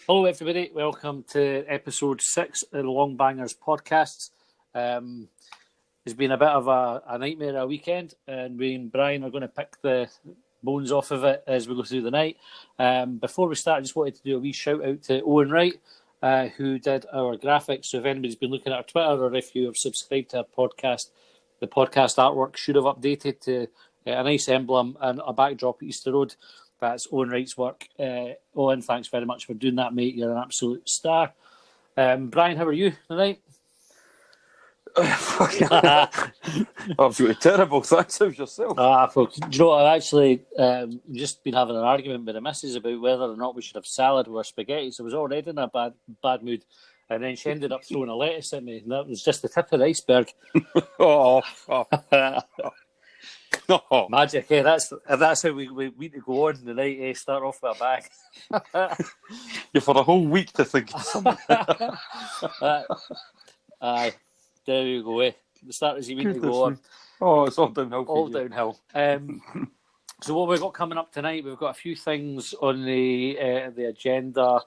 Hello, everybody. Welcome to episode 6 of the Longbangers podcast. It's been a bit of a nightmare a weekend, and we and Brian are going to pick the bones off of it as we go through the night. Before we start, I just wanted to do a wee shout out to Owen Wright, who did our graphics. So if anybody's been looking at our Twitter, or if you have subscribed to our podcast, the podcast artwork should have updated to a nice emblem and a backdrop at Easter Road. That's Owen Wright's work. Owen, thanks very much for doing that, mate. You're an absolute star. Brian, how are you tonight? Absolutely terrible. Thanks. How's yourself? Do you know what? I've actually just been having an argument with the missus about whether or not we should have salad or spaghetti. So I was already in a bad mood. And then she ended up throwing a lettuce at me. And that was just the tip of the iceberg. Oh. Magic, eh? That's how we need to go on the night, eh? Start off with a bang. You're for a whole week to think of something. Aye, there you go, eh? The start as you mean to go on. Oh, it's all downhill. All downhill. So what we've got coming up tonight, we've got a few things on the agenda.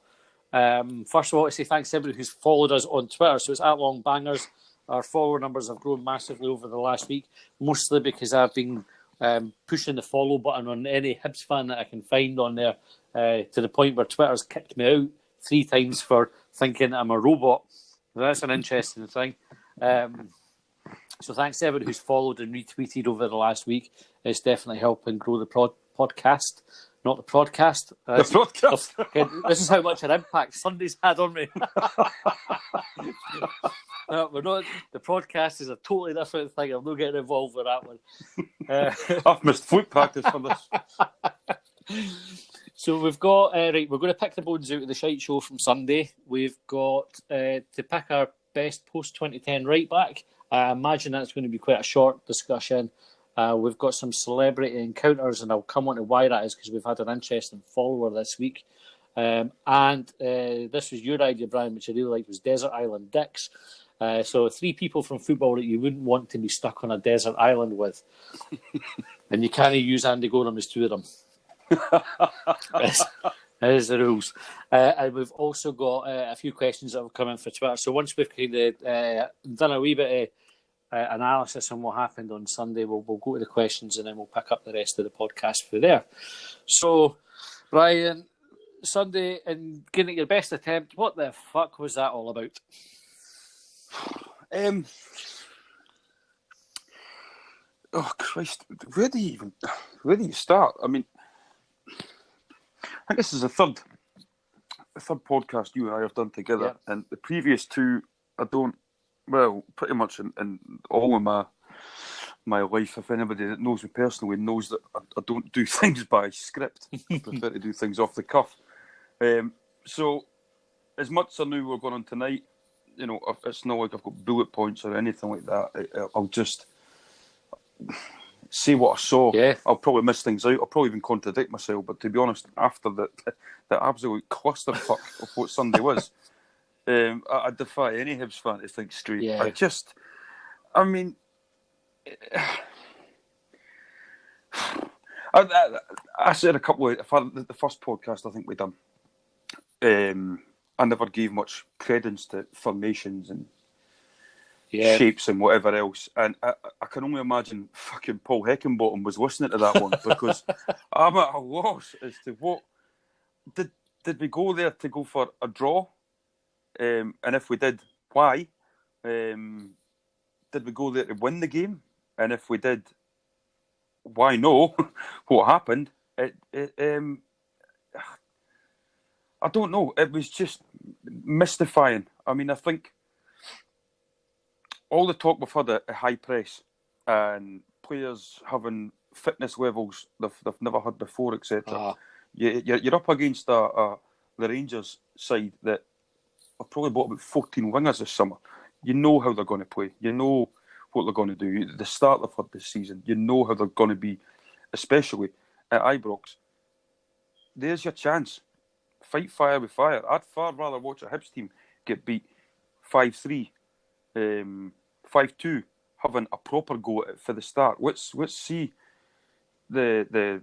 First of all, I say thanks to everybody who's followed us on Twitter. So it's at Longbangers. Our follower numbers have grown massively over the last week, mostly because I've been pushing the follow button on any Hibs fan that I can find on there, to the point where Twitter's kicked me out 3 times for thinking I'm a robot. So that's an interesting thing. So thanks to everybody who's followed and retweeted over the last week. It's definitely helping grow the podcast. Not the podcast. The podcast. Okay, this is how much an impact Sunday's had on me. No, we're not. The podcast is a totally different thing. I'm not getting involved with that one. I've missed foot practice for this. So we've got right. We're going to pick the bones out of the shite show from Sunday. We've got to pick our best post 2010 right back. I imagine that's going to be quite a short discussion. We've got some celebrity encounters, and I'll come on to why that is because we've had an interesting follower this week. And this was your idea, Brian, which I really liked, was Desert Island Dicks. So 3 people from football that you wouldn't want to be stuck on a desert island with. And you can't use Andy Gorham as 2 of them. There's the rules. And we've also got a few questions that have come in for Twitter. So once we've kind of done a wee bit of analysis on what happened on Sunday, we'll go to the questions and then we'll pick up the rest of the podcast through there. So, Brian, Sunday, and giving it your best attempt, what the fuck was that all about? Oh Christ! Where do you start? I mean, I think this is the third podcast you and I have done together, yeah. And the previous 2, pretty much in all of my life. If anybody that knows me personally knows that I don't do things by script. I prefer to do things off the cuff. So, as much as I knew we were going on tonight, you know, it's not like I've got bullet points or anything like that. I'll just say what I saw. Yeah. I'll probably miss things out. I'll probably even contradict myself. But to be honest, after the absolute clusterfuck of what Sunday was, I defy any Hibs fan to think straight. Yeah. I said a couple of the first podcast I think we done. I never gave much credence to formations and shapes and whatever else, and I can only imagine fucking Paul Heckingbottom was listening to that one because I'm at a loss as to what did we go there to go for a draw, and if we did, why? Did we go there to win the game? And if we did, why no? What happened? I don't know. It was just mystifying. I mean, I think all the talk we've had at high press and players having fitness levels they've never had before, etc. You're up against the Rangers side that have probably bought about 14 wingers this summer. You know how they're going to play. You know what they're going to do. The start they've had this season, you know how they're going to be, especially at Ibrox. There's your chance. Fight fire with fire. I'd far rather watch a Hibs team get beat 5-3, 5-2, having a proper go at it for the start. Let's see the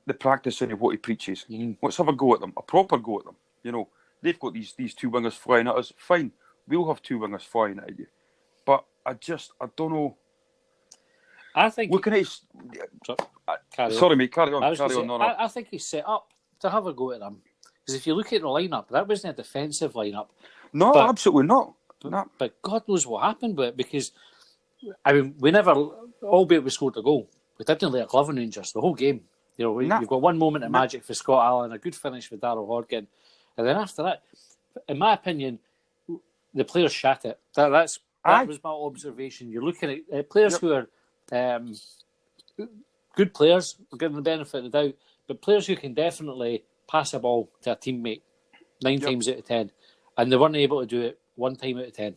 the practicing of what he preaches. Mm. Let's have a go at them, a proper go at them. You know, they've got these two wingers flying at us. Fine, we'll have two wingers flying at you. But I don't know. I think. Looking at sorry, mate, carry on. I think he's set up to have a go at them. Because if you look at the lineup, that wasn't a defensive lineup. No, absolutely not. But God knows what happened with it, because I mean, we never, albeit we scored a goal, we didn't lay a glove on Rangers the whole game. You know, you've got one moment of magic for Scott Allen, a good finish with Darryl Horgan, and then after that, in my opinion, the players shat it. That was my observation. You're looking at players who are good players, we're giving the benefit of the doubt, but players who can definitely pass a ball to a teammate 9 times out of 10, and they weren't able to do it 1 time out of 10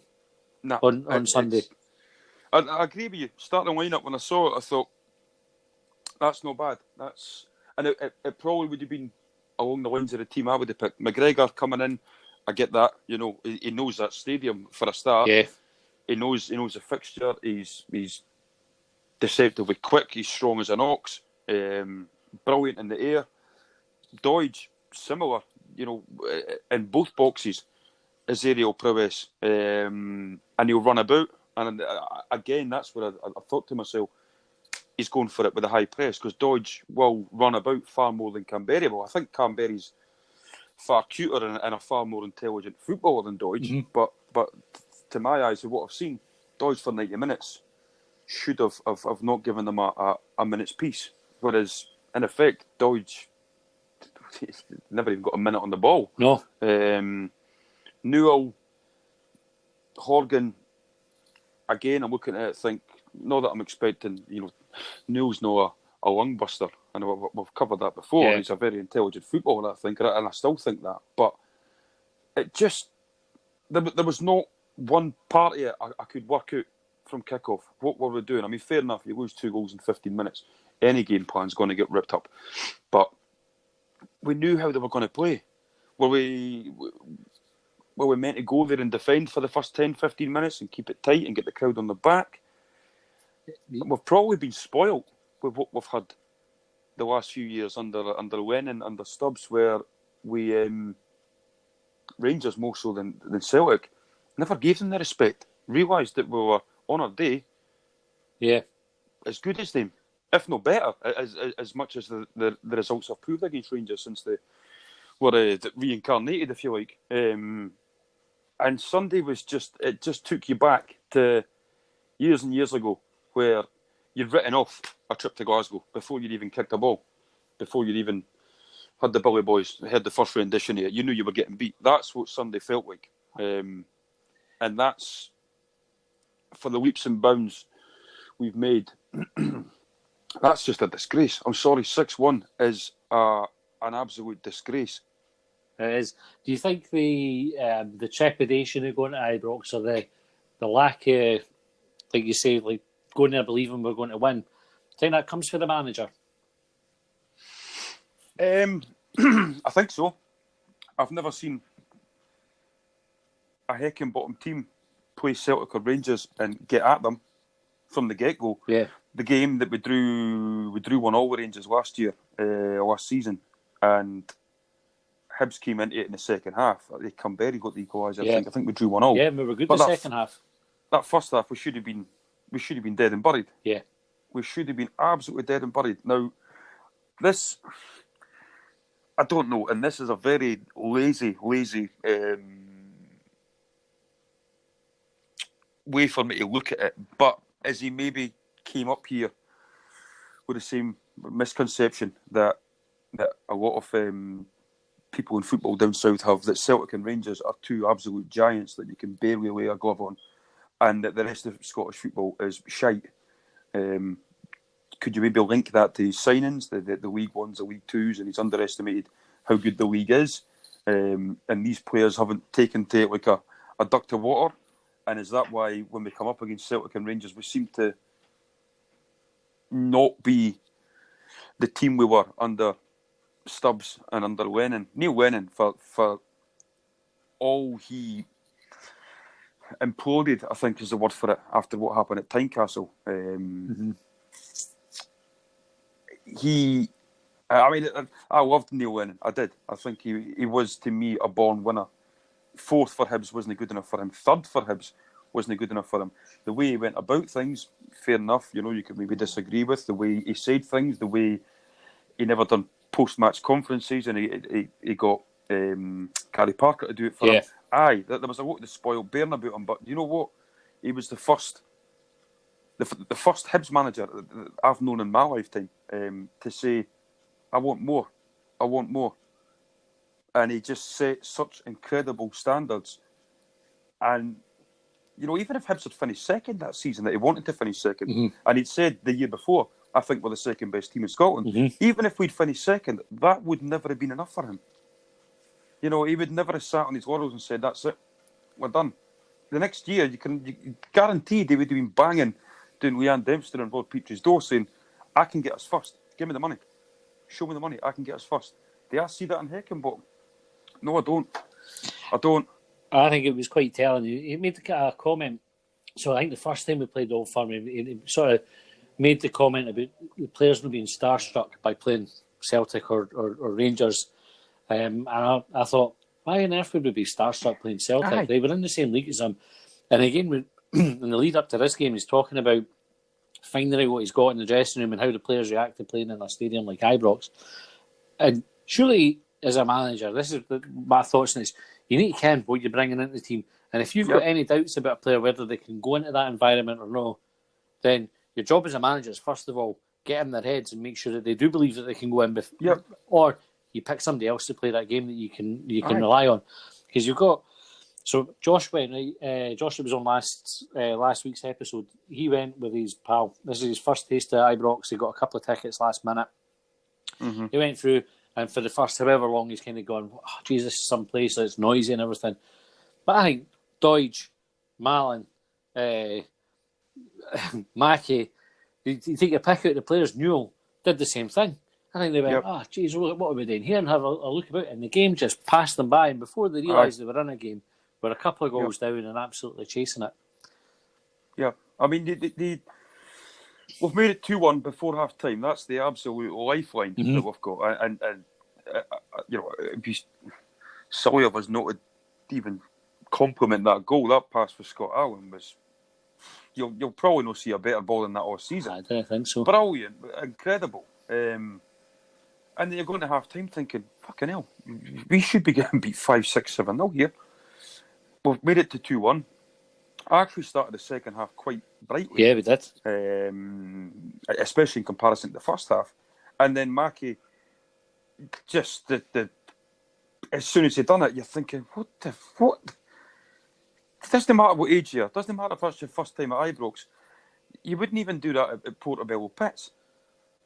on Sunday. I agree with you. Starting the lineup, when I saw it, I thought, that's not bad. And it probably would have been along the lines of the team I would have picked. McGregor coming in, I get that. You know, he knows that stadium for a start. Yeah. He knows the fixture. He's deceptively quick. He's strong as an ox. Brilliant in the air. Doidge, similar. You know, in both boxes, his aerial prowess, and he'll run about. And again, that's where I thought to myself, he's going for it with a high press, because Doidge will run about far more than Canberra will. I think Canberra's far cuter and a far more intelligent footballer than Doidge. But to my eyes, of what I've seen, Doidge for 90 minutes should have not given them a minute's peace. Whereas, in effect, Doidge never even got a minute on the ball. No. Newell, Horgan, again, I'm looking at it, think, not that I'm expecting, you know, Newell's not a lung buster, and we've covered that before. Yeah. He's a very intelligent footballer, I think, and I still think that. But it just, there was not one part of it I could work out from kick-off. What were we doing? I mean, fair enough, you lose 2 goals in 15 minutes. Any game plan's going to get ripped up. But we knew how they were going to play. Were we meant to go there and defend for the first 10, 15 minutes and keep it tight and get the crowd on the back? We've probably been spoilt with what we've had the last few years under Lennon, under Stubbs, where we Rangers more so than Celtic never gave them the respect. Realised that we were on our day, as good as them, if not better, as much as the results have proved against Rangers since they were reincarnated, if you like. And Sunday was just took you back to years and years ago, where you'd written off a trip to Glasgow before you'd even kicked a ball, before you'd even had the Billy Boys, had the first rendition of it. You knew you were getting beat. That's what Sunday felt like. And that's, for the leaps and bounds we've made, that's just a disgrace. I'm sorry, 6-1 is an absolute disgrace. It is. Do you think the trepidation of going to Ibrox, or the lack of, like you say, like going there believing we're going to win, do you think that comes for the manager? I think so. I've never seen a hecking bottom team play Celtic or Rangers and get at them from the get-go. Yeah. The game that we drew 1-1 with Rangers last season, and Hibs came into it in the second half. Canberra got the equaliser. I think we drew 1-1. Yeah, we were good in the second half. That first half, we should have been dead and buried. Yeah, we should have been absolutely dead and buried. Now, this, I don't know, and this is a very lazy way for me to look at it. But as he maybe came up here with the same misconception that a lot of people in football down south have, that Celtic and Rangers are two absolute giants that you can barely lay a glove on, and that the rest of Scottish football is shite. Could you maybe link that to his signings, the League Ones, the League Twos, and he's underestimated how good the league is? And these players haven't taken to it like a duck to water. And is that why when we come up against Celtic and Rangers, we seem to not be the team we were under Stubbs and under Lennon? Neil Lennon, for all he imploded, I think is the word for it, after what happened at Tynecastle. He I mean, I loved Neil Lennon. I did. I think he was, to me, a born winner. Fourth for Hibs wasn't good enough for him. Third for Hibs wasn't good enough for him. The way he went about things, fair enough. You could maybe disagree with the way he said things, the way he never done post-match conferences, and he got Gary Parker to do it for him. Aye, there was a lot of the spoiled bearing about him, but you know what? He was the first Hibs manager that I've known in my lifetime to say, I want more. And he just set such incredible standards. And, even if Hibs had finished second that season, that he wanted to finish second, and he'd said the year before, I think we're the second best team in Scotland. Even if we'd finished second, that would never have been enough for him. He would never have sat on his laurels and said, that's it, we're done. The next year, you guaranteed he would have been banging doing Leanne Dempster and Lord Petrie's door saying, I can get us first. Give me the money. Show me the money. I can get us first. Do I see that in Heckenbottom? No, I don't. I think it was quite telling. He made a comment. So I think the first time we played Old Firm, he sort of made the comment about the players not being starstruck by playing Celtic or Rangers. And I thought, why on earth would we be starstruck playing Celtic? Aye. They were in the same league as them. And again, in the lead up to this game, he's talking about finding out what he's got in the dressing room and how the players react to playing in a stadium like Ibrox. And surely, as a manager, this is my thoughts on this. You need to ken what you're bringing into the team. And if you've got any doubts about a player, whether they can go into that environment or no, then your job as a manager is, first of all, get in their heads and make sure that they do believe that they can go in. Or you pick somebody else to play that game that you can rely on. Because you've got... So Josh went, right? Josh was on last week's episode. He went with his pal. This is his first taste of Ibrox. He got a couple of tickets last minute. He went through, and for the first however long, he's kind of gone, oh, Jesus, this is some place that's noisy and everything. But I think Doidge, Malin, Mackey, you take a pick out of the players, Newell did the same thing. I think they went, geez, what are we doing here? And have a look about it. And the game just passed them by. And before they realised they were in a game, we're a couple of goals down and absolutely chasing it. Yeah. I mean, we've made it 2-1 before half time. That's the absolute lifeline that we've got. And it'd be silly of us not to even compliment that goal. That pass for Scott Allen was... You'll probably not see a better ball than that all season. I don't think so. Brilliant. Incredible. And then you're going to half time thinking, fucking hell, we should be getting beat 5-6-7-0 here. We've made it to 2-1. I actually started the second half quite brightly. Yeah, we did. Especially in comparison to the first half. And then Mackie, just as soon as he'd done it, you're thinking, what? It doesn't matter what age you are. It doesn't matter if that's your first time at Ibrox. You wouldn't even do that at Portobello Pits.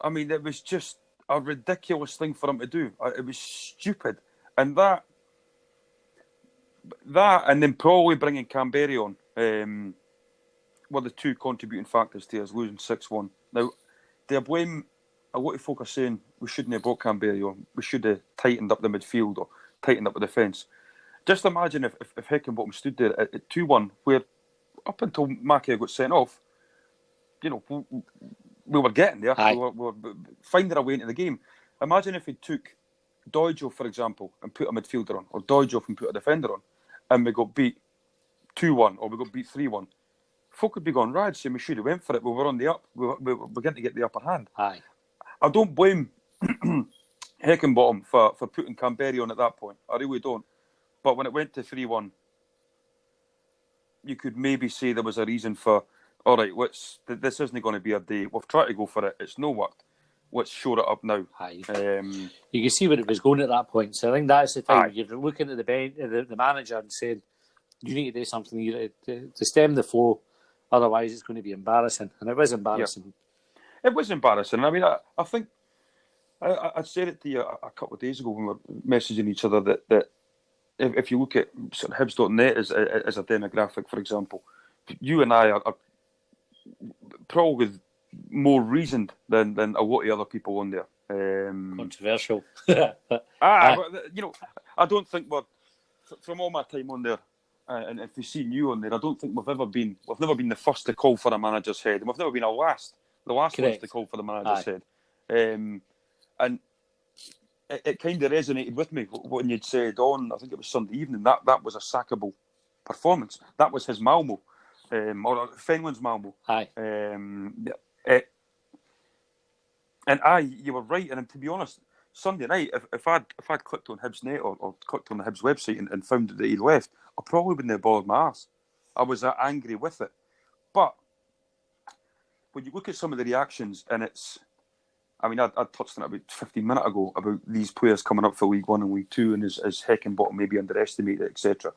I mean, it was just a ridiculous thing for him to do. It was stupid. And that and then probably bringing Canberra on were the two contributing factors to us losing 6-1. Now, do I blame... A lot of folk are saying we shouldn't have brought Canberra on. We should have tightened up the midfield or tightened up the defence. Just imagine if Heckenbottom stood there at 2-1, where up until Mackie got sent off, we were getting there. We were finding our way into the game. Imagine if he took Doidge off, for example, and put a midfielder on, or Doidge off and put a defender on, and we got beat 2-1, or we got beat 3-1. Folk would be going, right, saying we should have went for it. We were on the up. We were going to get the upper hand. Aye. I don't blame Heckenbottom for putting Canberra on at that point. I really don't. But when it went to 3-1, you could maybe say there was a reason for, all right, this isn't going to be a day. We've tried to go for it. It's no worked. Let's shore it up now. Aye. You can see where it was going at that point. So I think that's the time you're looking at the bench, the manager and saying, you need to do something to stem the flow. Otherwise, it's going to be embarrassing. And it was embarrassing. Yeah. It was embarrassing. I mean, I think I said it to you a couple of days ago when we were messaging each other that if you look at sort of Hibs.net as a demographic, for example, you and I are probably more reasoned than a lot of other people on there. Controversial. But, I don't think from all my time on there, and if you see you on there, I don't think we've never been the first to call for a manager's head, and we've never been the last ones to call for the manager's head. And it kind of resonated with me when you'd said on, I think it was Sunday evening, that was a sackable performance. That was his Malmo, or Fenland's Malmo. Aye. You were right. And to be honest, Sunday night, if I'd clicked on Hibs Net or clicked on the Hibs website and found that he left, I probably wouldn't have bothered my arse. I was that angry with it. But when you look at some of the reactions, and it's, I mean, I touched on it about 15 minutes ago about these players coming up for League One and League Two, and as Heckingbottom maybe underestimated, etc.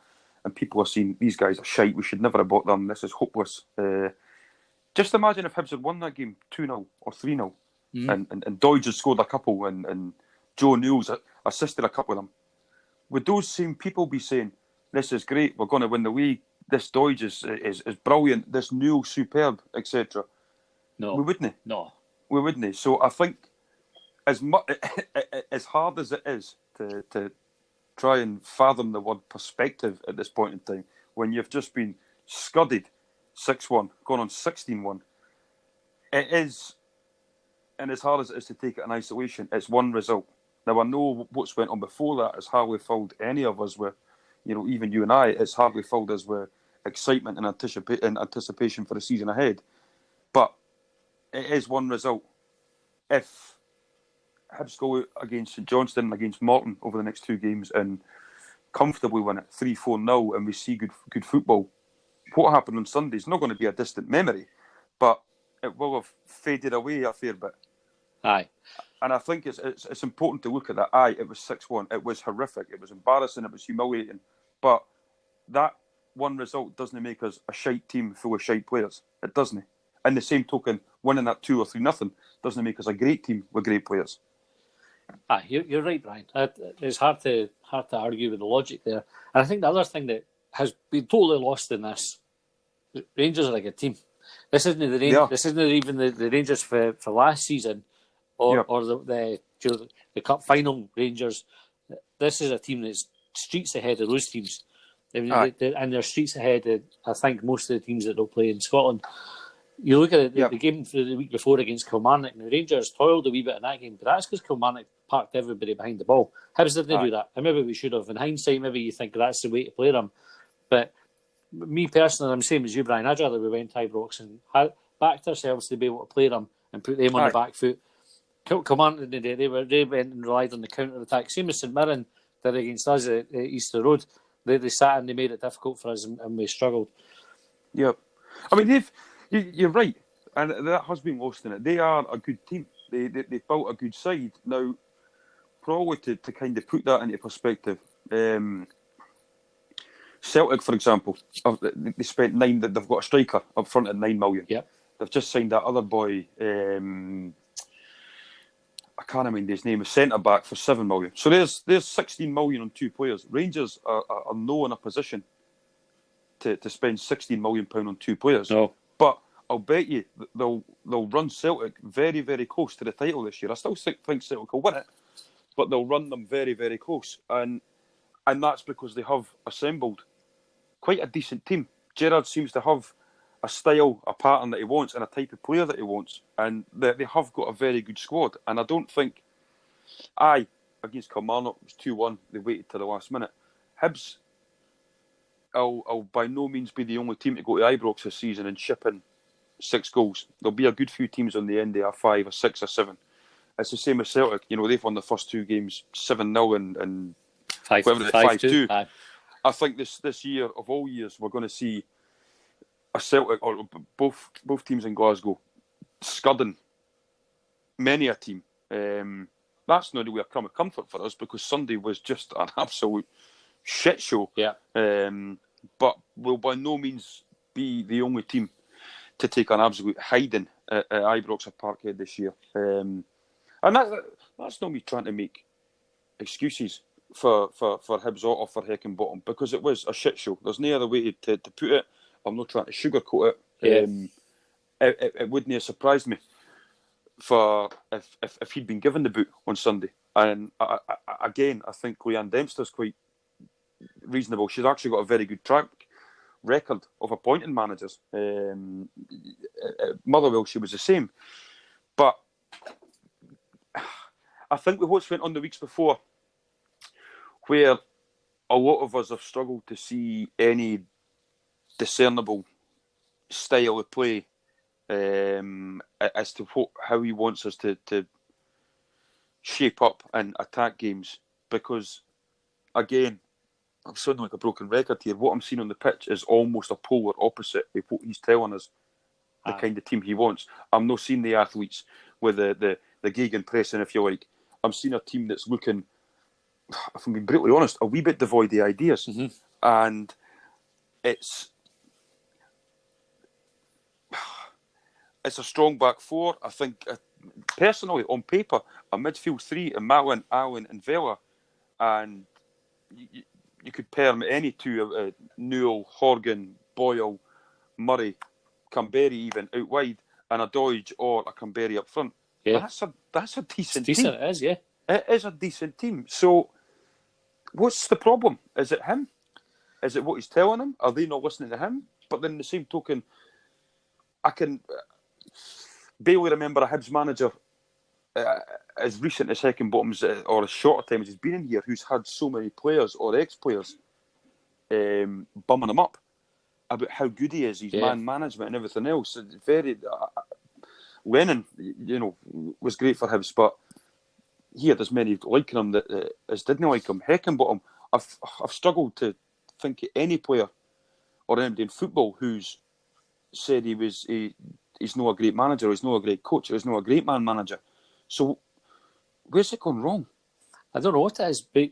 And people are saying these guys are shite. We should never have bought them. This is hopeless. Just imagine if Hibs had won that game 2-0 or 3-0, and Doidge had scored a couple, and Joe Newell's assisted a couple of them. Would those same people be saying, "This is great. We're going to win the league. This Doidge is brilliant. This Newell's superb," etc. No, we wouldn't. No. We wouldn't. So I think as hard as it is to try and fathom the word perspective at this point in time, when you've just been scudded 6-1, gone on 16-1, it is, and as hard as it is to take it in isolation, it's one result. Now, I know what's went on before that has hardly filled any of us with, even you and I, it's hardly filled us with excitement and anticipation for the season ahead. But it is one result. If Hibs go against St Johnstone and against Morton over the next two games and comfortably win it 3-4-0 and we see good football, what happened on Sunday is not going to be a distant memory, but it will have faded away a fair bit. Aye. And I think it's important to look at that. Aye, it was 6-1. It was horrific. It was embarrassing. It was humiliating. But that one result doesn't make us a shite team full of shite players. It doesn't. In the same token, winning that 2 or 3-0 doesn't make us a great team with great players. Aye, you're right, Brian. It's hard to argue with the logic there. And I think the other thing that has been totally lost in this, Rangers are like a team. This isn't This isn't even the Rangers for last season, or the cup final Rangers. This is a team that's streets ahead of those teams, and they're streets ahead of, I think, most of the teams that they'll play in Scotland. You look at the game for the week before against Kilmarnock, and the Rangers toiled a wee bit in that game, but that's because Kilmarnock parked everybody behind the ball. Hibs didn't do that, and maybe we should have. In hindsight, maybe you think that's the way to play them. But me personally, I'm the same as you, Brian. I'd rather we went to Ibrox and backed ourselves to be able to play them and put them on the back foot. Kilmarnock today, they went and relied on the counter-attack. Same as St Mirren did against us at Easter Road. They sat and they made it difficult for us, and we struggled. Yep. I mean, you're right, and that has been lost in it. They are a good team. They've built a good side. Now, probably to kind of put that into perspective, Celtic, for example, they spent they've got a striker up front at 9 million. Yep. They've just signed that other boy, I can't remember his name, a centre-back for 7 million. So there's 16 million on two players. Rangers are no in a position to spend 16 million pound on two players. No. But I'll bet you they'll run Celtic very, very close to the title this year. I still think Celtic will win it, but they'll run them very, very close. And that's because they have assembled quite a decent team. Gerrard seems to have a style, a pattern that he wants and a type of player that he wants. And they have got a very good squad. And I don't think... against Kilmarnock, it was 2-1. They waited till the last minute. Hibs... I'll by no means be the only team to go to Ibrox this season and ship in 6 goals. There'll be a good few teams on the end there, 5 or 6 or 7. It's the same as Celtic. They've won the first 2 games 7-0 and 5-2. I think this year, of all years, we're going to see a Celtic, or both teams in Glasgow, scudding many a team. That's not really a crumb of comfort for us, because Sunday was just an absolute shit show. Yeah. But we'll by no means be the only team to take an absolute hiding at Ibrox or Parkhead this year. And that's not me trying to make excuses for Hibs or for Heckingbottom, because it was a shit show. There's no other way to put it. I'm not trying to sugarcoat it. It wouldn't have surprised me if he'd been given the boot on Sunday. And I think Leanne Dempster's quite reasonable. She's actually got a very good track record of appointing managers. Motherwell, she was the same. But I think with what's went on the weeks before, where a lot of us have struggled to see any discernible style of play as to how he wants us to shape up and attack games. Because, again, I'm sounding like a broken record here. What I'm seeing on the pitch is almost a polar opposite of what he's telling us, the kind of team he wants. I'm not seeing the athletes with the gegenpressing, if you like. I'm seeing a team that's looking, if I'm being brutally honest, a wee bit devoid of ideas. Mm-hmm. And it's a strong back four. I think, personally, on paper, a midfield three in Mallon, Allen and Vela. And you could pair them any two, Newell, Horgan, Boyle, Murray, Canberry even out wide, and a Doidge or a Canberry up front. Yeah. That's a decent team. It is, yeah. It is a decent team. So, what's the problem? Is it him? Is it what he's telling them? Are they not listening to him? But then, the same token, I can barely remember a Hibs manager as recent as Heckingbottom's or as short a time as he's been in here, who's had so many players or ex-players bumming him up about how good he is, his man management and everything else. Very Lennon, was great for Hibs, but he had as many liking him that as didn't like him. Heckingbottom, I've struggled to think of any player or anybody in football who's said he's not a great manager, or he's not a great coach, or he's not a great man manager. So, where's it gone wrong? I don't know what it is, but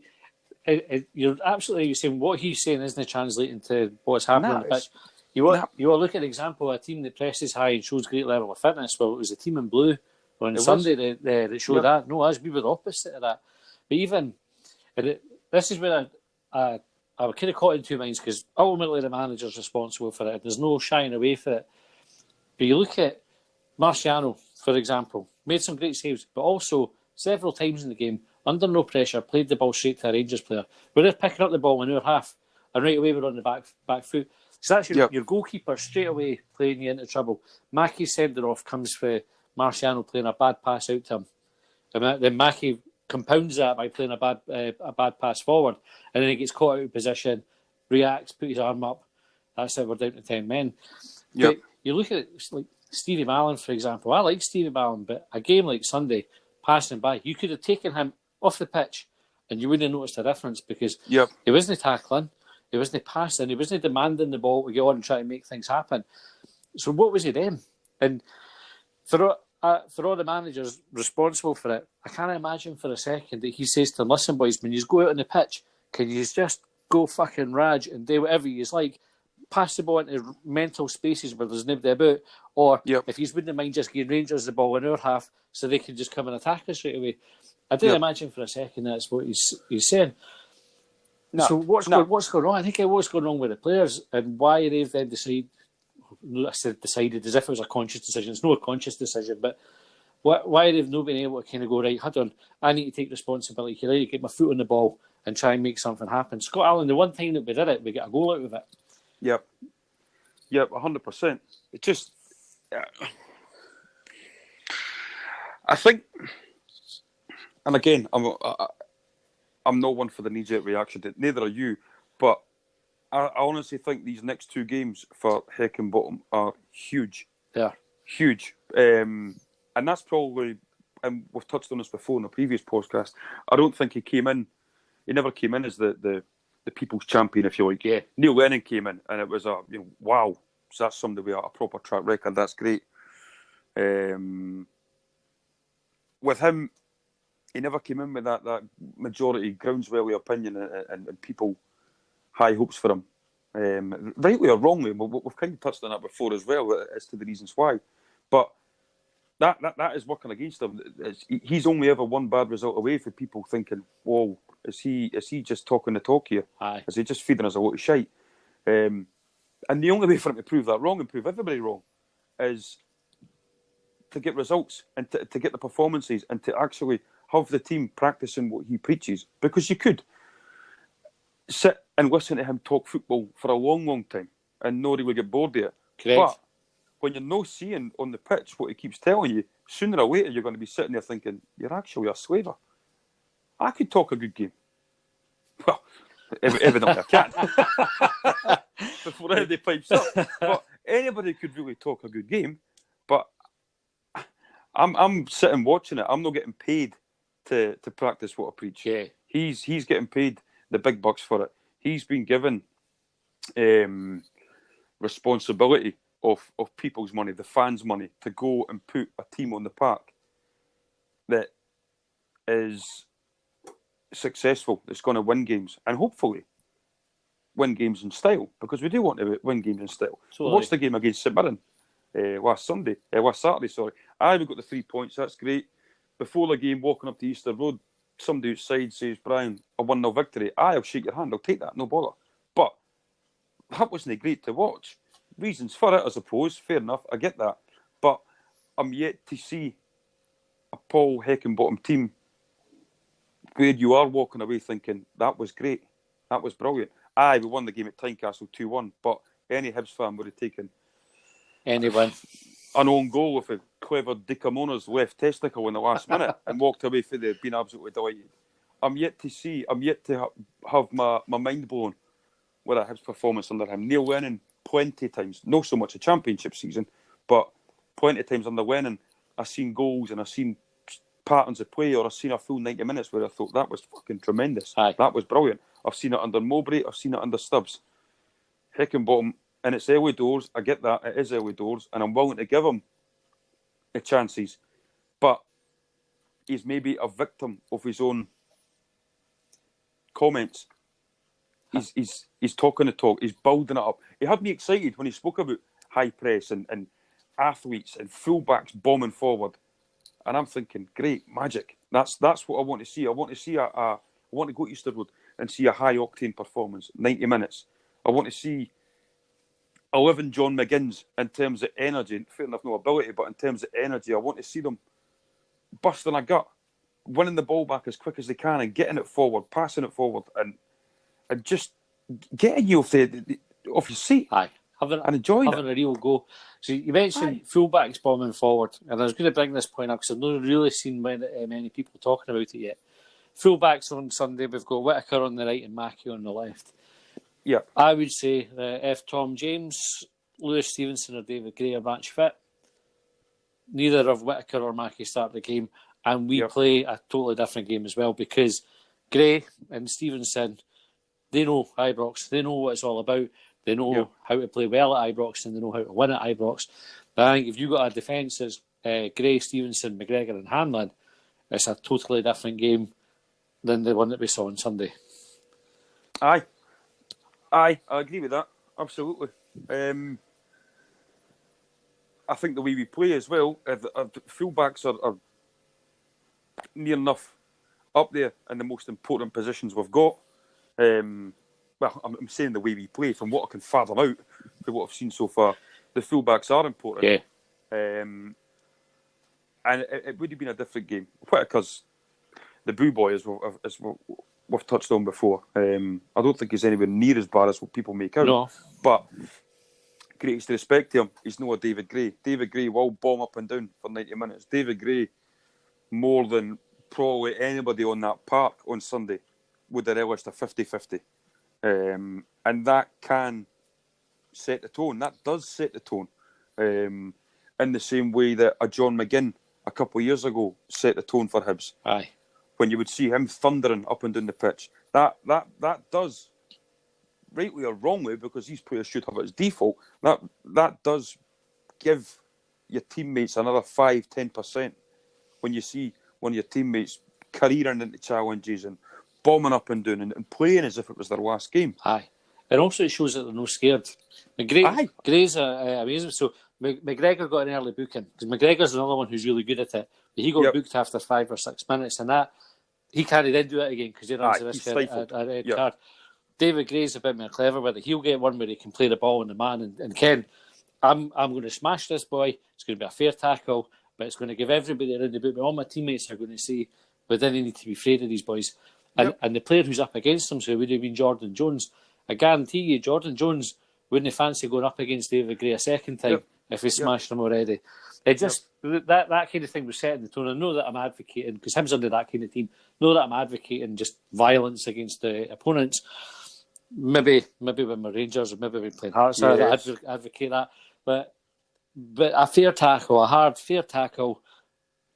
you're saying what he's saying isn't translating to what's happening on the pitch. You want to look at an example of a team that presses high and shows great level of fitness. Well, it was the team in blue on Sunday that showed that. No, we were the opposite of that. But even, this is where I kind of caught in two minds, because ultimately the manager's responsible for it. There's no shying away from it. But you look at Marciano, for example, made some great saves, but also several times in the game, under no pressure, played the ball straight to a Rangers player. We're picking up the ball in our half, and right away we're on the back foot. So that's your goalkeeper straight away playing you into trouble. Mackey's sending off comes for Marciano playing a bad pass out to him. And then Mackey compounds that by playing a bad pass forward, and then he gets caught out of position, reacts, put his arm up. That's it, we're down to 10 men. Yep. But you look at it like Stevie Mallon, for example. I like Stevie Mallon, but a game like Sunday, passing by, you could have taken him off the pitch and you wouldn't have noticed a difference, because he wasn't tackling, he wasn't passing, he wasn't demanding the ball to get on and try to make things happen. So what was he then? And for all the managers responsible for it, I can't imagine for a second that he says to them, listen boys, when you go out on the pitch, can you just go fucking rage and do whatever you like, pass the ball into mental spaces where there's nobody about, or if you wouldn't mind just giving Rangers the ball in our half so they can just come and attack us straight away. I didn't imagine for a second that's what he's saying. No, so what's going on? I think what's going on with the players and why they've then decided as if it was a conscious decision. It's not a conscious decision, but why they've not been able to kind of go, right, hold on, I need to take responsibility here, I need to get my foot on the ball and try and make something happen. Scott Allen, the one time that we did it, we got a goal out of it. Yep, 100%. It just, I think, and again, I'm not one for the knee-jerk reaction. Neither are you, but I honestly think these next two games for Heckingbottom are huge. Yeah, huge, and that's probably, and we've touched on this before in a previous podcast. I don't think he never came in as the people's champion, if you like. Yeah. Neil Lennon came in, and it was wow. So that's somebody with a proper track record. That's great. With him, he never came in with that majority groundswelly opinion and people high hopes for him. Rightly or wrongly, we've kind of touched on that before as well as to the reasons why. But that is working against him. He's only ever one bad result away from people thinking, whoa, is he just talking the talk here? Aye. Is he just feeding us a lot of shite? And the only way for him to prove that wrong and prove everybody wrong is to get results and to get the performances and to actually have the team practicing what he preaches. Because you could sit and listen to him talk football for a long, long time and nobody would get bored of it. Correct. But when you're not seeing on the pitch what he keeps telling you, sooner or later you're going to be sitting there thinking, you're actually a slaver. I could talk a good game. Well, evidently I can't. Before anybody pipes up. But anybody could really talk a good game. But I'm sitting watching it. I'm not getting paid to practice what I preach. Yeah. He's getting paid the big bucks for it. He's been given responsibility of people's money, the fans' money, to go and put a team on the park that is successful, that's going to win games, and hopefully win games in style, because we do want to win games in style. Totally. What's the game against St Mirren last Saturday, sorry. We got the 3 points, that's great. Before the game, walking up to Easter Road, somebody outside says, Brian, a 1-0 victory. I'll shake your hand, I'll take that, no bother. But that wasn't great to watch. Reasons for it, I suppose, fair enough, I get that. But I'm yet to see a Paul Heckingbottom team where you are walking away thinking, that was great, that was brilliant. We won the game at Tynecastle 2-1, but any Hibs fan would have taken anyone an own goal with a clever Dicamona's left testicle in the last minute and walked away for the being absolutely delighted. I'm yet to have my mind blown with a Hibs performance under him. Neil Lennon, plenty of times, not so much a championship season, but plenty of times under Lennon, I've seen goals and I've seen patterns of play, or I've seen a full 90 minutes where I thought that was fucking tremendous. Aye. That was brilliant. I've seen it under Mowbray, I've seen it under Stubbs. Heckingbottom, and it's early doors, I get that, it is early doors, and I'm willing to give him the chances, but he's maybe a victim of his own comments. He's talking the talk, he's building it up. He had me excited when he spoke about high press and athletes and fullbacks bombing forward. And I'm thinking, great, magic. That's what I want to see. I want to go to Easter Road and see a high octane performance, 90 minutes. I want to see 11 John McGinns in terms of energy, fair enough, no ability, but in terms of energy, I want to see them busting a gut, winning the ball back as quick as they can and getting it forward, passing it forward, and just getting you off your seat. Aye. And enjoying having a real go. So you mentioned fullbacks bombing forward, and I was going to bring this point up because I've not really seen many people talking about it yet. Fullbacks on Sunday, we've got Whittaker on the right and Mackie on the left. Yeah, I would say that if Tom James, Lewis Stevenson or David Gray are match fit, neither of Whittaker or Mackie start the game, and we play a totally different game as well, because Gray and Stevenson, they know Ibrox, they know what it's all about. They know how to play well at Ibrox and they know how to win at Ibrox. But I think if you've got a defence as Gray, Stevenson, McGregor and Hanlon, it's a totally different game than the one that we saw on Sunday. Aye, I agree with that, absolutely. I think the way we play as well, the fullbacks are near enough up there in the most important positions we've got. Well, I'm saying the way we play, from what I can fathom out, from what I've seen so far, the fullbacks are important. Yeah. And it would have been a different game. Because the Boo Boy, as we've touched on before, I don't think he's anywhere near as bad as what people make out. No. But greatest respect to him, he's not a David Gray. David Gray will bomb up and down for 90 minutes. David Gray, more than probably anybody on that park on Sunday, would have relished a 50-50. And that can set the tone. That does set the tone. In the same way that a John McGinn a couple of years ago set the tone for Hibs. Aye. When you would see him thundering up and down the pitch. That does, rightly or wrongly, because these players should have it as default, that does give your teammates another 5-10% when you see one of your teammates careering into challenges and bombing up and down and playing as if it was their last game. Aye. And also it shows that they're not scared. Gray's amazing. So McGregor got an early booking, because McGregor's another one who's really good at it. But he got booked after 5 or 6 minutes, and that he can't then do it again because he runs the risk of a red card. David Gray's a bit more clever with it. He'll get one where he can play the ball on the man and Ken, I'm going to smash this boy. It's going to be a fair tackle, but it's going to give everybody around the boot. But all my teammates are going to say, but then they need to be afraid of these boys. And the player who's up against him, so it would have been Jordan Jones. I guarantee you, Jordan Jones wouldn't fancy going up against David Gray a second time if he smashed him already. It just that kind of thing was setting the tone. I know that I'm advocating because Hibs under that kind of team. Know that I'm advocating just violence against the opponents. Maybe when we're Rangers or maybe when we're playing Hearts, I advocate that. But a fair tackle, a hard fair tackle,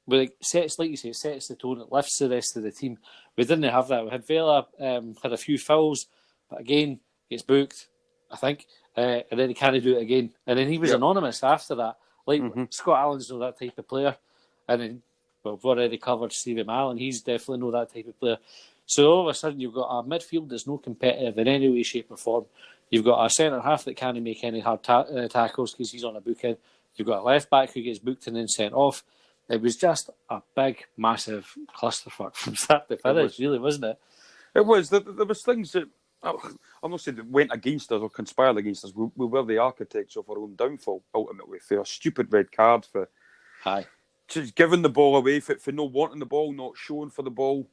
with like sets like you say, sets the tone. It lifts the rest of the team. We didn't have that. We had Vela had a few fouls, but again gets booked, I think, and then he can't do it again. And then he was anonymous after that. Like Scott Allen's not that type of player, and then we've already covered Stevie Allen. He's definitely not that type of player. So all of a sudden you've got a midfield that's no competitive in any way, shape or form. You've got a centre half that can't make any hard tackles because he's on a booking. You've got a left back who gets booked and then sent off. It was just a big, massive clusterfuck from start to finish, really, wasn't it? It was. There was things that I'm not saying that went against us or conspired against us. We were the architects of our own downfall, ultimately, for a stupid red card, for just giving the ball away, for not wanting the ball, not showing for the ball.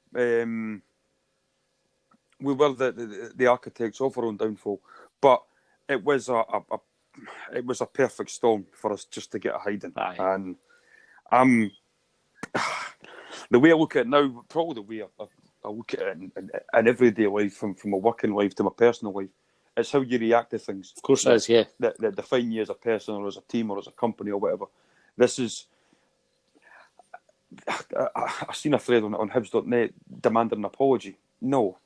We were the architects of our own downfall, but it was a perfect storm for us just to get a hiding. And the way I look at it now, probably the way I look at it in everyday life, from a working life to my personal life, it's how you react to things. Of course it is, yeah. That define you as a person or as a team or as a company or whatever. This is... I've seen a thread on Hibs.net demanding an apology. No.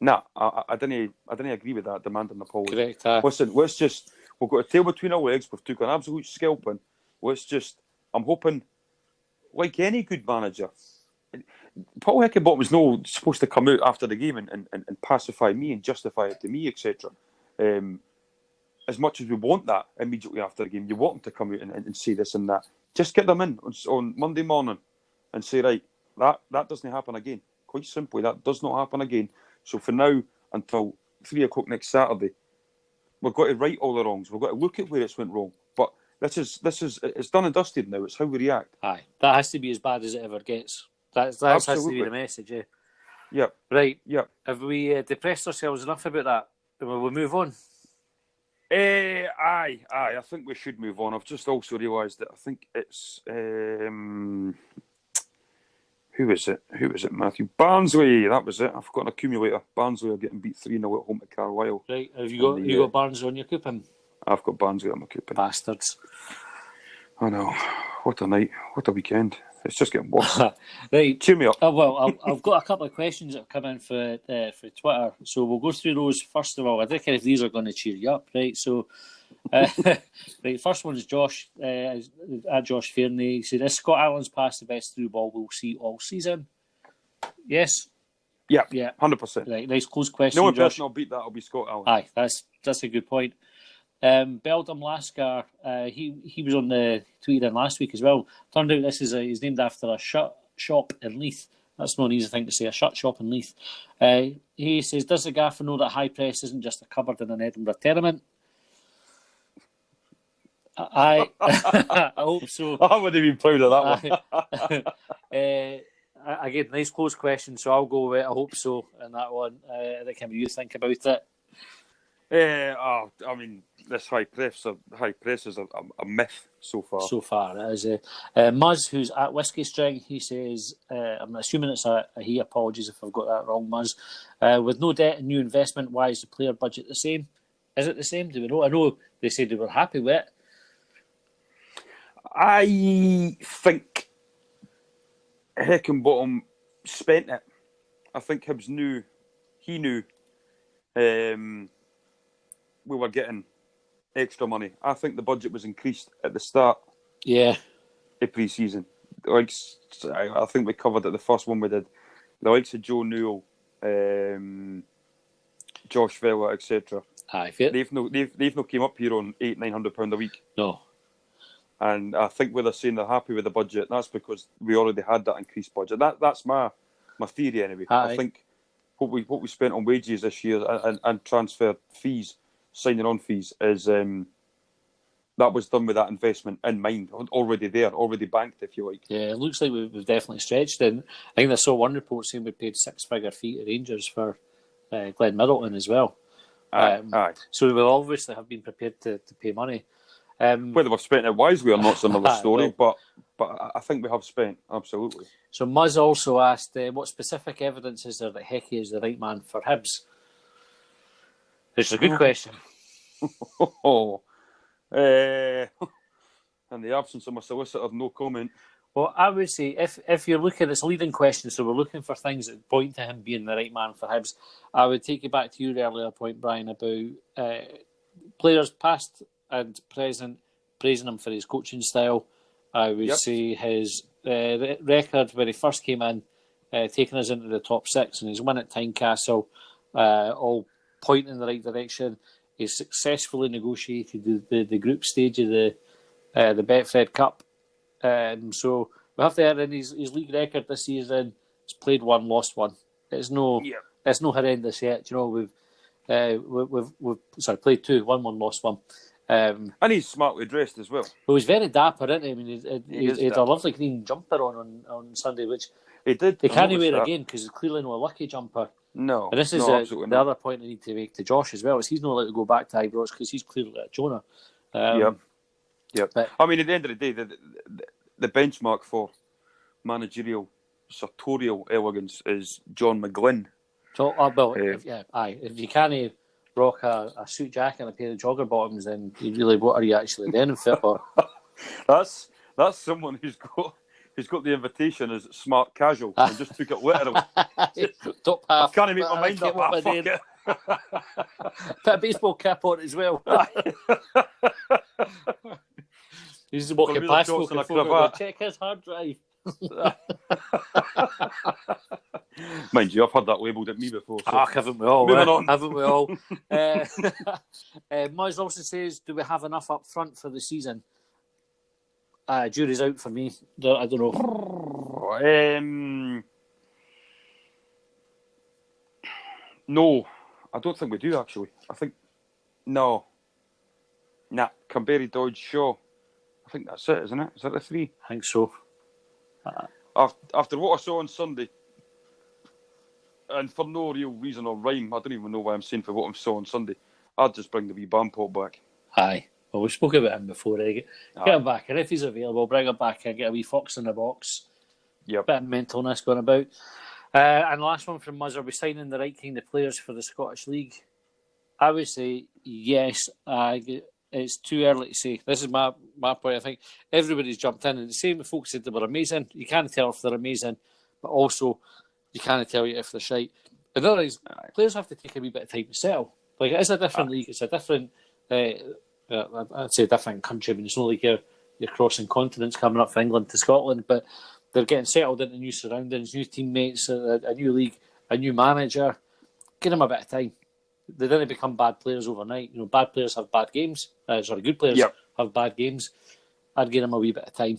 I didn't agree with that, demanding an apology. Correct. Listen, we've got a tail between our legs, we've took an absolute scalping. I'm hoping, like any good manager, Paul Heckingbottom was not supposed to come out after the game and pacify me and justify it to me, etc. As much as we want that immediately after the game, you want him to come out and say this and that. Just get them in on Monday morning and say, right, that doesn't happen again. Quite simply, that does not happen again. So for now, until 3 o'clock next Saturday, we've got to right all the wrongs. We've got to look at where it's went wrong. But this is it's done and dusted now. It's how we react. Aye, that has to be as bad as it ever gets. That has to be the message, yeah. Yep. Right. Yep. Have we depressed ourselves enough about that? Will we move on? Aye. I think we should move on. I've just also realised that I think it's who is it, Matthew? Barnsley, that was it. I've got an accumulator. Barnsley are getting beat 3-0 at home to Carlisle. Right, have you got Barnsley on your coupon? I've got Barnsley on my coupon. Bastards. I know. What a night. What a weekend. It's just getting worse. Right. Cheer me up. Well, I've got a couple of questions that have come in for Twitter, so we'll go through those first of all. I don't care if these are going to cheer you up, right? So, right, first one is Josh, at Josh Fairney. He said, is Scott Allen's pass the best through ball we'll see all season? Yes. Yeah, 100%. Right, nice close question. The only person I'll beat that will be Scott Allen. Aye, that's a good point. Beldam Lascar, he was on the tweet in last week as well. Turned out this is he's named after a shop in Leith. That's not an easy thing to say, a shut shop in Leith. He says, does the gaffer know that high press isn't just a cupboard in an Edinburgh tenement? I hope so. I would have been proud of that one. Again, nice close question, so I'll go with I hope so in that one. I think you think about it. I mean, this high press is a myth so far. So far, it is. Muzz, who's at Whiskey String, he says, I'm assuming it's a he. Apologies if I've got that wrong, Muzz. With no debt and new investment, why is the player budget the same? Is it the same? Do we know? I know they said they were happy with it. I think Heckingbottom spent it. I think Hibs knew. He knew. We were getting extra money. I think the budget was increased at the start. Yeah. Of pre-season. Like, I think we covered it the first one we did. The likes of Joe Newell, Josh Vela, etc. They've not came up here on £800-900 a week. No. And I think where they're saying they're happy with the budget, that's because we already had that increased budget. That's my theory anyway. I think what we spent on wages this year and transfer fees, signing on fees, is that was done with that investment in mind, already there, already banked, if you like. Yeah, it looks like we've definitely stretched. And I think I saw one report saying we paid 6-figure fee to Rangers for Glenn Middleton as well. Aye. So we'll obviously have been prepared to pay money. Whether we've spent it wisely or not's another story, but I think we have spent, absolutely. So Muzz also asked, what specific evidence is there that Hickey is the right man for Hibs? It's a good question. In the absence of my solicitor, no comment. Well, I would say if you're looking, it's a leading question, so we're looking for things that point to him being the right man for Hibs. I would take you back to your earlier point, Brian, about players past and present praising him for his coaching style. I would say his record when he first came in, taking us into the top 6, and his win at Tynecastle, all pointing in the right direction. He's successfully negotiated the group stage of the Betfred Cup. So we have to add in his league record this season. He's played 1, lost 1. It's no horrendous yet. You know, we've played 2, 1, lost 1. And he's smartly dressed as well. But he's very dapper, isn't he? I mean, he had a lovely green jumper on Sunday, which he did. He can't wear again because it's clearly no lucky jumper. No, and this is the other point I need to make to Josh as well, is he's not allowed to go back to Ibrox because he's clearly at Jonah. Yep. But, I mean, at the end of the day, the benchmark for managerial sartorial elegance is John McGlynn. So, if you can't rock a suit jacket and a pair of jogger bottoms, then what are you actually doing in football? That's someone who's got the invitation as smart casual and just took it literally. Top half. I can't make my mind up. Fuck it. Put a baseball cap on as well. He's walking past check his hard drive. Mind you, I've had that labelled at me before. So. Haven't we all? Moving on. Haven't we all? Moyes also says, do we have enough up front for the season? Jury's out for me. I don't know. No, I don't think we do, actually. I think... No. Nah, Canberra, Dodge, Shaw. I think that's it, isn't it? Is that the 3? I think so. After what I saw on Sunday, and for no real reason or rhyme, I don't even know why I'm saying for what I saw on Sunday, I'd just bring the wee Bampot back. Aye. Well, we spoke about him before. Get him back, and if he's available, bring him back and get a wee fox in the box. Yep. Bit of mentalness going about. And last one from us, are we signing the right kind of players for the Scottish League? I would say yes. It's too early to say. This is my point. I think everybody's jumped in, and the same folks said they were amazing. You can't tell if they're amazing, but also you can't tell you if they're shite. Another is players have to take a wee bit of time to settle. Like, it's a different league. It's a different... I'd say a different country. I mean, it's not like you're crossing continents coming up from England to Scotland, but they're getting settled into new surroundings, new teammates, a new league, a new manager. Give them a bit of time. They didn't become bad players overnight. You know, bad players have bad games. Good players have bad games. I'd give them a wee bit of time.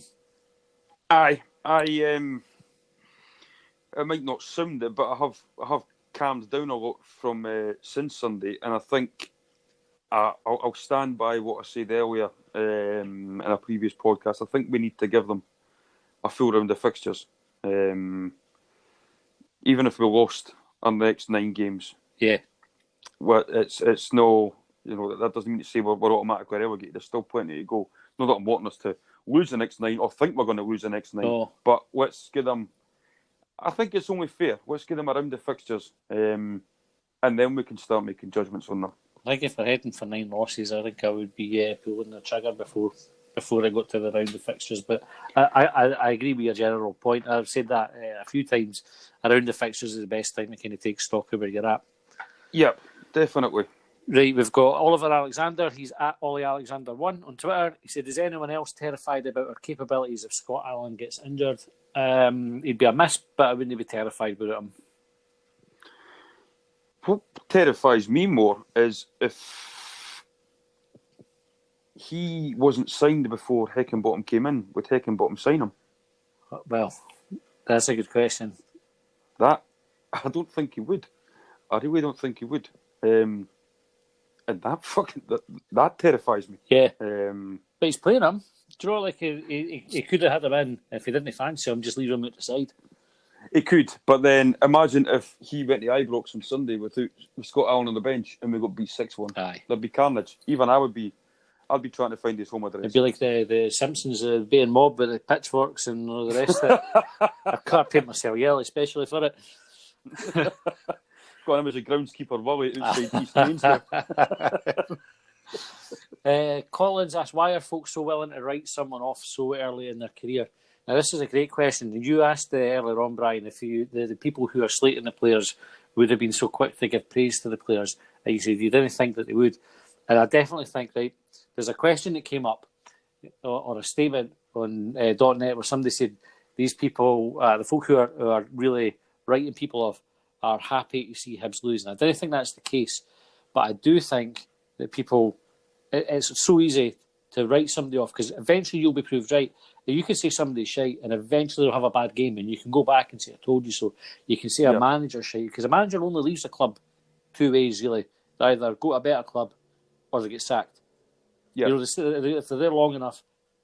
It might not sound it, but I have calmed down a lot from since Sunday, and I think I'll stand by what I said earlier in a previous podcast. I think we need to give them a full round of fixtures, even if we lost our next 9 games. Yeah. Well, it's no, that doesn't mean to say we're automatically relegated. There's still plenty to go. Not that I'm wanting us to lose the next 9 or think we're going to lose the next 9, but let's give them. I think it's only fair. Let's give them a round of fixtures, and then we can start making judgments on them. I think if they're heading for 9 losses, I think I would be pulling the trigger before I got to the round of fixtures. But I agree with your general point. I've said that a few times. A round of fixtures is the best time to kind of take stock of where you're at. Yep, definitely. Right, we've got Oliver Alexander. He's at OllieAlexander1 on Twitter. He said, is anyone else terrified about our capabilities if Scott Allen gets injured? He'd be a miss, but I wouldn't be terrified about him. What terrifies me more is if he wasn't signed before Heckingbottom came in, would Heckingbottom sign him? Well, that's a good question. That, I don't think he would. I really don't think he would. And that terrifies me. Yeah. But he's playing him. Do you know, like, he could have had him in if he didn't fancy him, just leave him out the side. He could, but then imagine if he went to Ibrox on Sunday with Scott Allen on the bench and we got beat 6-1. Aye. There'd be carnage. Even I would be I'll be trying to find his home address. It'd be like the Simpsons being mobbed with the pitchforks and all the rest of it. I can't paint myself yellow, especially for it. Got him as a groundskeeper Willie outside East Mainstream. Collins asked, why are folks so willing to write someone off so early in their career? Now, this is a great question. You asked earlier on, Brian, if the people who are slating the players would have been so quick to give praise to the players. And you said you didn't think that they would. And I definitely think, right, there's a question that came up, or a statement on .net where somebody said these people, the folk who are really writing people off, are happy to see Hibs lose. And I don't think that's the case. But I do think that people, it's so easy to write somebody off because eventually you'll be proved right. You can say somebody's shite and eventually they'll have a bad game and you can go back and say, I told you so. You can say a manager's shite because a manager only leaves a club two ways, really. They either go to a better club or they get sacked. Yeah. You know, if they're there long enough,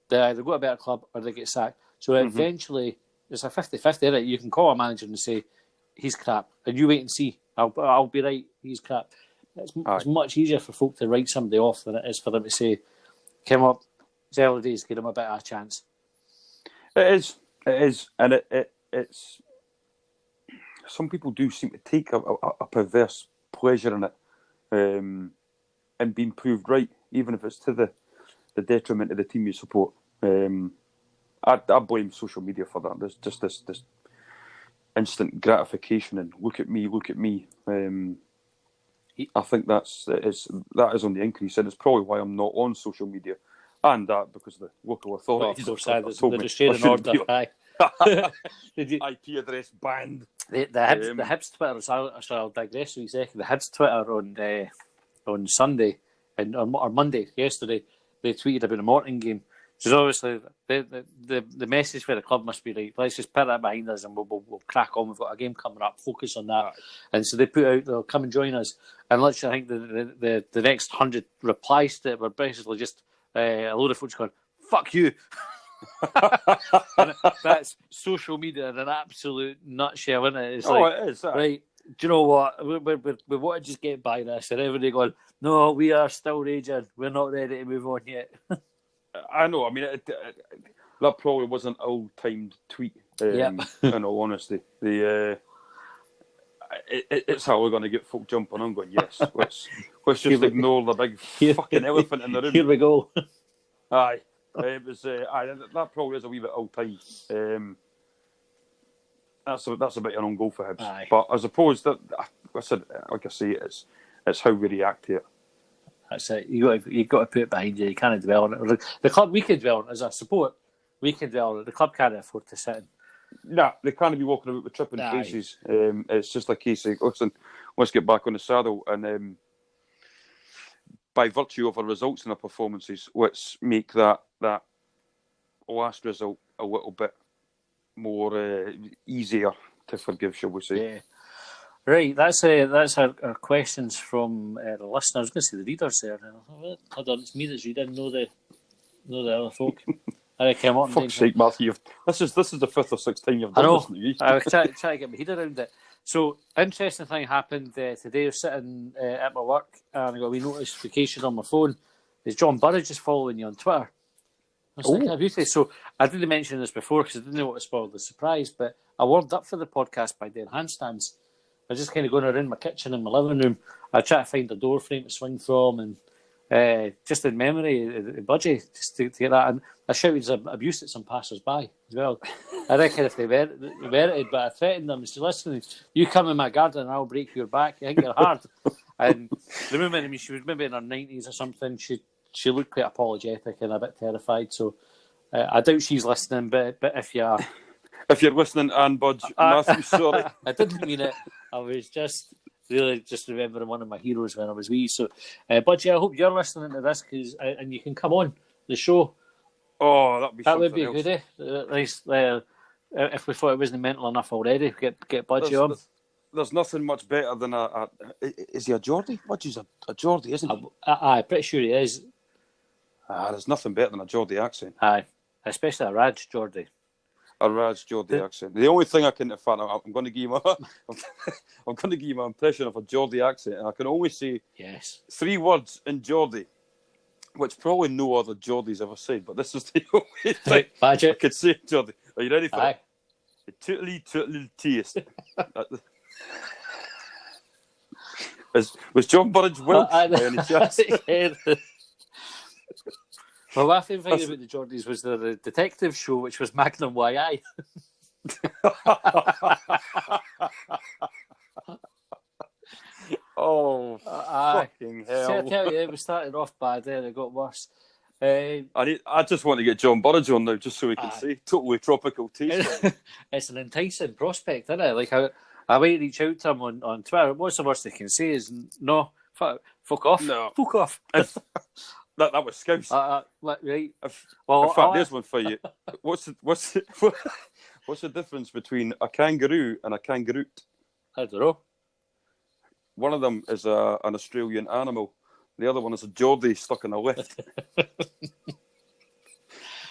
they either go to a better club or they get sacked. So eventually, it's a 50-50, isn't it? You can call a manager and say, he's crap. And you wait and see. I'll be right, he's crap. It's much easier for folk to write somebody off than it is for them to say, come up, it's early days, give them a bit of a chance. It is, and it's. Some people do seem to take a perverse pleasure in it, and being proved right, even if it's to the detriment of the team you support. I blame social media for that. There's just this instant gratification and look at me. I think that is on the increase, and it's probably why I'm not on social media. And that because the local authorities the restraining order. IP address banned. The Hibs Twitter. I'll digress for a second. The Hibs Twitter on Sunday or Monday yesterday, they tweeted about the Morton game. So obviously the message for the club must be right. Let's just put that behind us and we'll crack on. We've got a game coming up. Focus on that. Right. And so they put out, they'll come and join us. And literally, I think the next 100 replies to it were basically just a load of folks going, "Fuck you." And that's social media in an absolute nutshell, isn't it? It's it is. Right. Do you know what? We want to just get by this, and everybody going, "No, we are still raging. We're not ready to move on yet." I know. I mean, that probably was an old-timed tweet. In all honesty, it's how we're going to get folk jumping on. Going, yes, let's just ignore the big fucking elephant in the room. Here we go. Aye, it was. That probably is a wee bit old-time. That's a bit an own goal for Hibs. Aye. But I suppose that, like I say, it's how we react to it. That's it. You got to put it behind you. You can't dwell on it. The club, we can dwell on it as a support. We can dwell on it. The club can't afford to sit in. Nah, they can't be walking about with tripping faces. It's just a case of, listen, let's get back on the saddle and by virtue of our results and our performances, let's make that last result a little bit more easier to forgive, shall we say. Yeah. Right, that's our questions from the listeners. I was going to say the readers there. Hold on, it's me that's reading, know the other folk. I came on. Fuck's sake, Matthew! This is the 5th or 6th time you've done this. I was trying to get my head around it. So, interesting thing happened today. I was sitting at my work and I got a wee notification on my phone. Is John Burridge is following you on Twitter? I was like, beauty. So, I didn't mention this before because I didn't know what to spoil the surprise, but I warmed up for the podcast by doing handstands. I was just kind of going around my kitchen and my living room. I tried to find a door frame to swing from, and just in memory of Budgie, just to get that. And I shouted abuse at some passers-by as well. I reckon if they merited, but I threatened them. I said, listen, you come in my garden and I'll break your back. You think you're hard. And the woman, I mean, she was maybe in her 90s or something. She looked quite apologetic and a bit terrified. So I doubt she's listening, but if you are... If you're listening, Anne Budge, Matthew, sorry. I didn't mean it. I was just remembering one of my heroes when I was wee. So, Budgie, I hope you're listening to this and you can come on the show. Oh, that would be good, eh? If we thought it wasn't mental enough already, get Budgie on. There's nothing much better than is he a Geordie? Budgie's a Geordie, isn't he? Aye, pretty sure he is. There's nothing better than a Geordie accent. Aye, especially a Raj Geordie. A Raj Geordie accent. The only thing I can, I'm going to give you my impression of a Geordie accent, and I can only say 3 words in Geordie, which probably no other Geordie's ever said, but this is the only thing Right, Budgie. I could say, Geordie. Are you ready for Aye. it? Tootly taste. Was John Burridge Welsh by any chance? Well, my favourite thing about the Geordies was the detective show, which was Magnum YI. Oh, fucking hell. I tell you, we started off bad there, it got worse. I just want to get John Burridge on now, just so we can say totally tropical taste. It's an enticing prospect, isn't it? Like, I might reach out to him on Twitter. What's the worst they can say is, no, fuck off. No. Fuck off. That was Scouse. Right. Well, in fact, there's one for you. What's the difference between a kangaroo and a kangaroo? I don't know. One of them is an Australian animal. The other one is a Geordie stuck in a lift.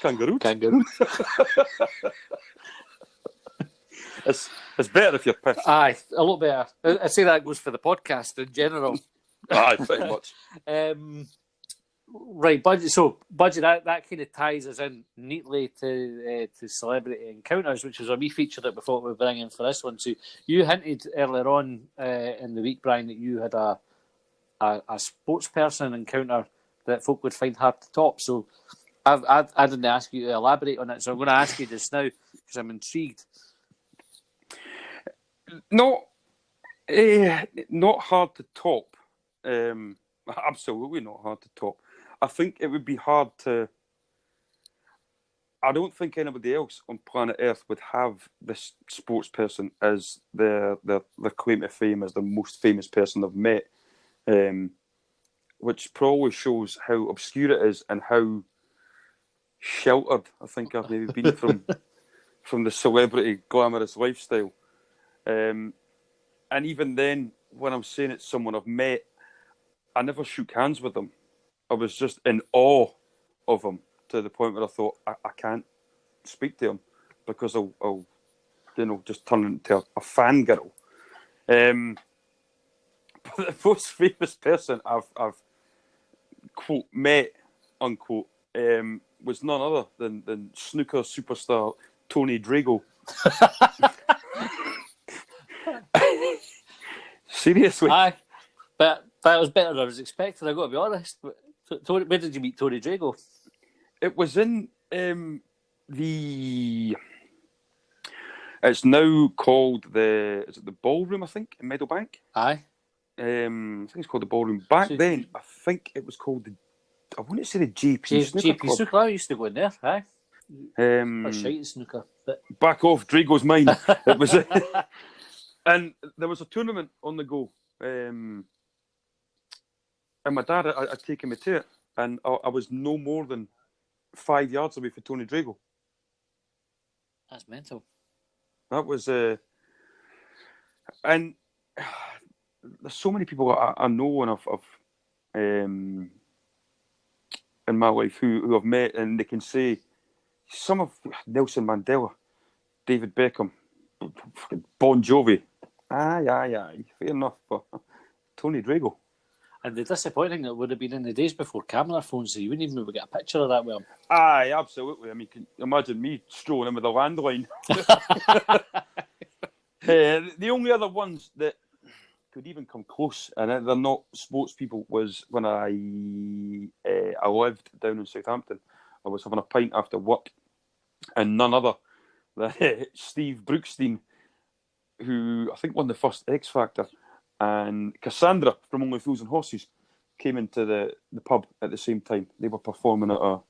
Kangaroo. It's better if you're pissed. Aye, a lot better. I'd say that goes for the podcast in general. Aye, pretty much. Right, Budgie, that kind of ties us in neatly to celebrity encounters, which is a wee feature that we thought we'd bring in for this one. So you hinted earlier on in the week, Brian, that you had a sports person encounter that folk would find hard to top. So I didn't ask you to elaborate on it, so I'm going to ask you just now because I'm intrigued. Not hard to top. Absolutely not hard to top. I think it would be hard to. I don't think anybody else on planet Earth would have this sports person as their claim to fame as the most famous person they've met, which probably shows how obscure it is and how sheltered I think I've maybe been from the celebrity glamorous lifestyle. And even then, when I'm saying it's someone I've met, I never shook hands with them. I was just in awe of him to the point where I thought I can't speak to him because I'll just turn into a fangirl. But the most famous person I've quote met unquote was none other than snooker superstar Tony Drago. Seriously. Aye, but that was better than I was expecting, I've got to be honest. But where did you meet Tony Drago? It was in it's now called is it the Ballroom, I think, in Meadowbank? Aye. I think it's called the Ballroom. Back then, I think it was called I want to say the JP Snooker Club. Snooker, I used to go in there, aye. Or shite snooker. But... Back off, Drago's mind. It was, and there was a tournament on the go. And my dad had taken me to it, and I was no more than 5 yards away from Tony Drago. That's mental. That was, and there's so many people I know and I've in my life who I've met, and they can say some of Nelson Mandela, David Beckham, Bon Jovi. Aye, fair enough, but Tony Drago. And the disappointing it would have been in the days before camera phones, so you wouldn't even be able to get a picture of that with him. Aye, absolutely. I mean, can you imagine me strolling in with a landline. The only other ones that could even come close, and they're not sports people, was when I lived down in Southampton. I was having a pint after work, and none other than Steve Brookstein, who I think won the first X Factor, and Cassandra from Only Fools and Horses came into the pub at the same time. They were performing at I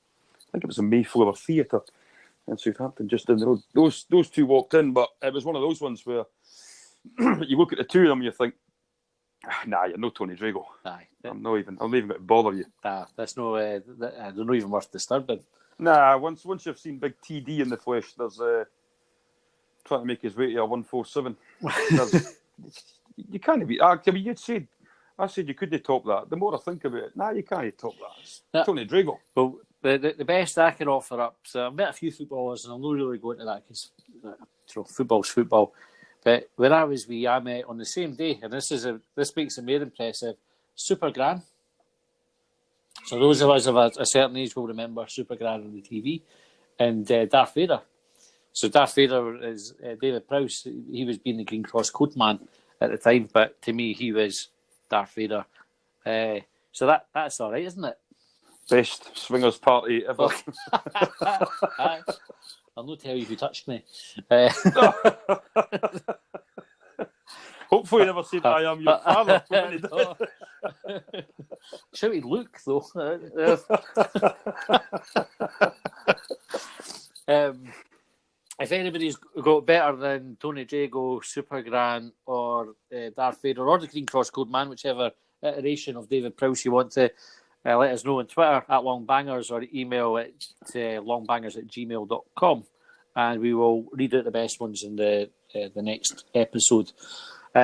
think it was a Mayflower Theatre in Southampton, just down the road. Those two walked in, but it was one of those ones where you look at the two of them and you think, nah, you're no Tony Drago. Aye. I'm not even going to bother you. Nah, that's no, they're not even worth disturbing. Nah, once you've seen Big TD in the flesh, there's trying to make his way to a 147. You can't be. I mean, I said you couldn't top that. The more I think about it, you can't top that. It's Tony Drago. Well, the best I can offer up. So I've met a few footballers, and I'm not really going to that because football's football. But when I was wee, I met on the same day, and this makes it more impressive. Super Gran. So those of us of a certain age will remember Supergrad on the TV and Darth Vader. So Darth Vader is David Prowse. He was being the Green Cross Code Man at the time, but to me, he was Darth Vader. So that's all right, isn't it? Best swingers party ever. I'll not tell you who touched me. Hopefully, you never said I am your father. Shouty Luke, though. If anybody's got better than Tony Jago, Super Grant, or Darth Vader, or the Green Cross Code Man, whichever iteration of David Prowse you want to let us know on Twitter at Longbangers, or email at longbangers@gmail.com, and we will read out the best ones in the next episode.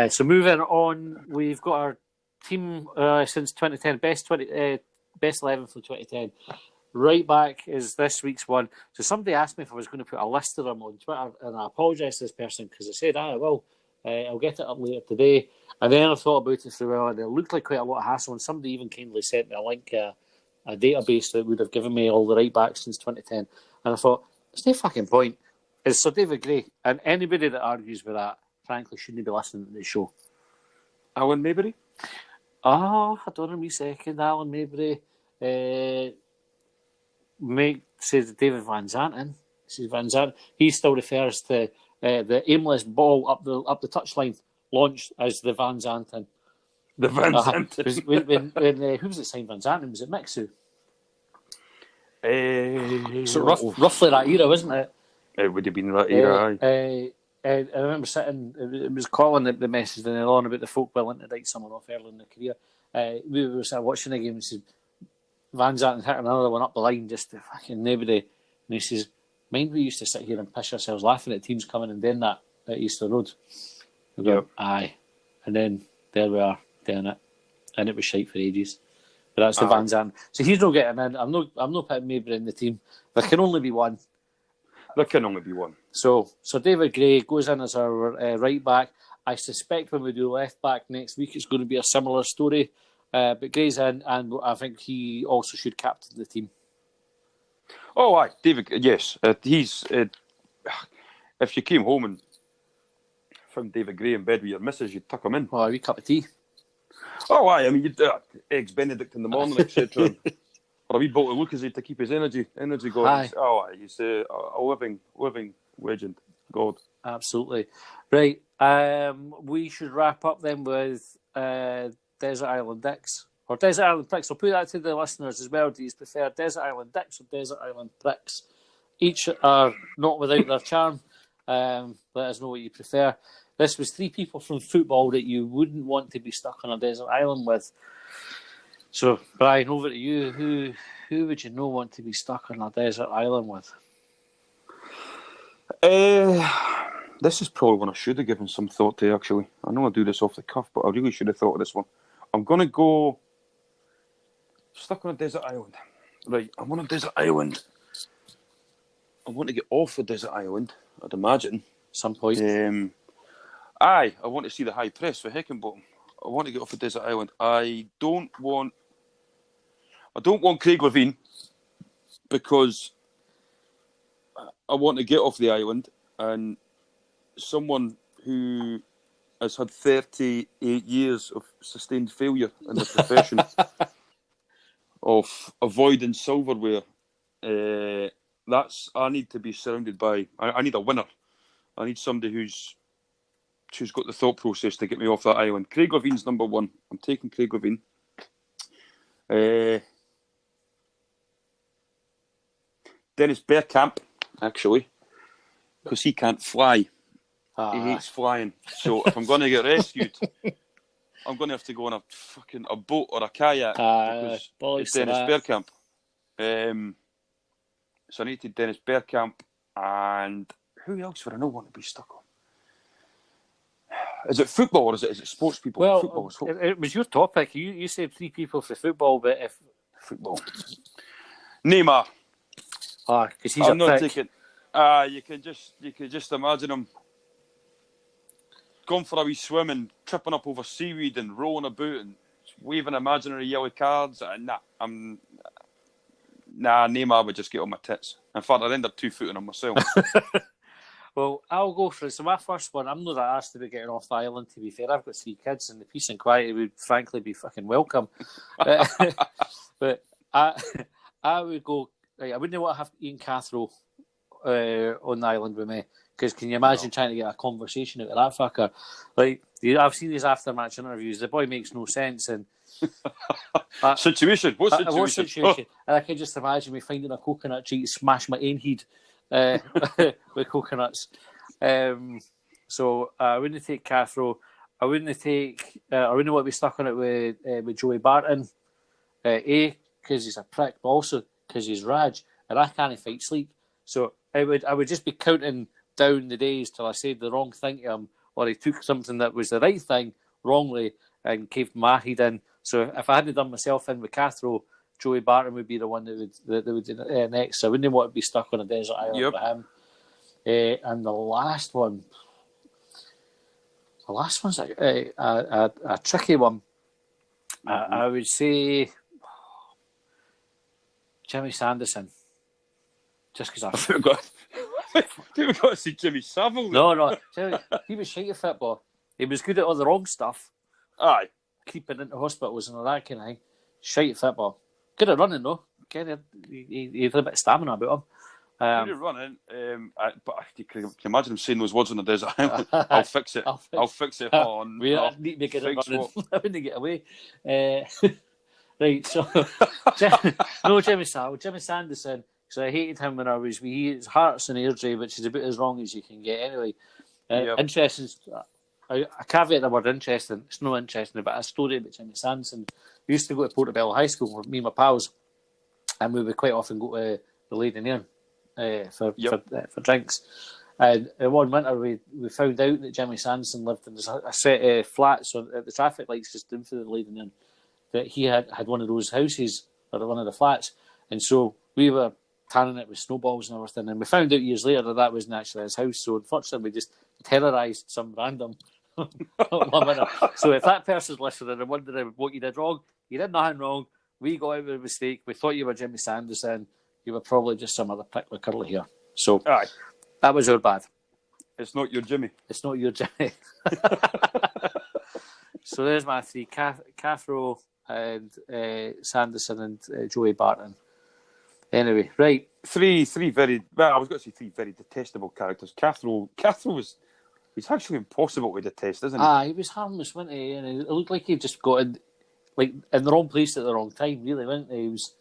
So moving on, we've got our team since 2010, best 11 from 2010. Right back is this week's one. So somebody asked me if I was going to put a list of them on Twitter, and I apologise to this person because I said, I will. I'll get it up later today. And then I thought about it through well, and it looked like quite a lot of hassle, and somebody even kindly sent me a link, a database that would have given me all the right backs since 2010. And I thought, there's no fucking point. It's Sir David Gray, and anybody that argues with that, frankly, shouldn't be listening to the show. Alan Maybury? I don't know, me second. Alan Maybury. Mate says David Van Zanten. Says Van Zanten. He still refers to the aimless ball up the touchline launched as the Van Zanten. The Van Zanten. When who was it signed Van Zanten? Was it Mixu? So roughly that era, wasn't it? It would have been that era, aye. I remember sitting, it was calling the message and then on about the folk willing to write someone off early in their career. We were sort of watching the game and said, Van Zanten hit another one up the line just to fucking nobody. And he says, mind we used to sit here and piss ourselves laughing at teams coming and doing that at Easter Road. We go, aye. And then there we are doing it. And it was shite for ages. But that's the Van Zanten. So he's not getting in. I'm not putting Maybury in the team. There can only be one. There can only be one. So David Gray goes in as our right back. I suspect when we do left back next week, it's going to be a similar story. But Gray's in, and I think he also should captain the team. Oh, aye, David. Yes, he's. If you came home and found David Gray in bed with your missus, you'd tuck him in. Oh, a wee cup of tea. Oh, aye. I mean, you'd eggs Benedict in the morning, etc. Or a wee bottle of Lucozade to keep his energy going. Aye. Oh, aye. He's a living legend. God. Absolutely. Right. We should wrap up then with Desert Island Dicks. Or Desert Island Pricks. I'll put that to the listeners as well. Do you prefer Desert Island Dicks or Desert Island Pricks? Each are not without their charm. Let us know what you prefer. This was 3 people from football that you wouldn't want to be stuck on a desert island with. So, Brian, over to you. Who would you not want to be stuck on a desert island with? This is probably one I should have given some thought to, actually. I know I do this off the cuff, but I really should have thought of this one. I'm going to go stuck on a desert island. Right, I'm on a desert island. I want to get off the desert island, I'd imagine. Some point. I want to see the high press for Heckenbottom. I want to get off the desert island. I don't want Craig Levein because I want to get off the island, and someone who has had 38 years of sustained failure in the profession of avoiding silverware. I need to be surrounded by. I need a winner. I need somebody who's got the thought process to get me off that island. Craig Levein's number 1. I'm taking Craig Levein. Dennis Bergkamp, actually, because he can't fly. He hates flying. So if I'm going to get rescued, I'm going to have to go on a boat or a kayak because it's Dennis Bergkamp. So I need to Dennis Bergkamp, and who else would I not want to be stuck on? Is it football or is it sports people? Well, football. It was your topic. You said 3 people for football, but if football, Neymar. Because he's I'm not taking. You can just imagine him going for a wee swim and tripping up over seaweed and rolling about and waving imaginary yellow cards. Nah, Nah, Neymar would just get on my tits. In fact, I'd end up 2-footing on myself. Well, I'll go for it. So my first one, I'm not that asked to be getting off the island, to be fair. I've got 3 kids and the peace and quiet would frankly be fucking welcome. But I would go, right, I wouldn't want to have Ian Cathro on the island with me, because can you imagine trying to get a conversation out of that fucker? Like, I've seen these after-match interviews. The boy makes no sense. And situation? What situation? What situation? And I can just imagine me finding a coconut tree to smash my ain head with coconuts. So I wouldn't take Cathro. I wouldn't want to be stuck on it with Joey Barton. Because he's a prick, but also because he's Raj, and I can't fight sleep. So I would just be counting down the days till I said the wrong thing to him, or he took something that was the right thing wrongly and caved my head in. So if I hadn't done myself in with Cathro, Joey Barton would be the one that would do next. So I wouldn't want to be stuck on a desert island with him. And the last one's a tricky one. I would say Jimmy Sanderson. Just because I forgot. We've got to see Jimmy Savile. No. He was shite at football. He was good at all the wrong stuff. Aye. Keeping into hospitals and all that kind of thing. Shite at football. Good at running though. He had a bit of stamina about him. Good at running. But can you imagine him saying those words on the desert island? I'll fix it. I'll fix it. I need to get it running. I wouldn't get away. Right, so Jimmy Savile, Jimmy Sanderson. So I hated him when I was wee. His Hearts and Airdrie, which is about as wrong as you can get anyway. Interesting. I caveat the word interesting. It's not interesting, but a story about Jimmy Sanderson. We used to go to Portobello High School with me and my pals, and we would quite often go to the Lady Nairn for drinks. And one winter we found out that Jimmy Sanderson lived in a set of flats at the traffic lights just down for the Lady Nairn. That he had one of those houses, or one of the flats, and so we were tanning it with snowballs and everything, and we found out years later that wasn't actually his house. So unfortunately, we just terrorised some random one winter. So if that person's listening and wondering what you did wrong, you did nothing wrong. We got out with a mistake. We thought you were Jimmy Sanderson. You were probably just some other prick with curly hair. So that was our bad. It's not your Jimmy. It's not your Jimmy. So there's my 3: Cathro and Sanderson and Joey Barton. Anyway, right. Three very, well, I was going to say 3 very detestable characters. Cathro he's actually impossible to detest, isn't he? He was harmless, wasn't he? And it looked like he just got in the wrong place at the wrong time, really, wasn't he? He was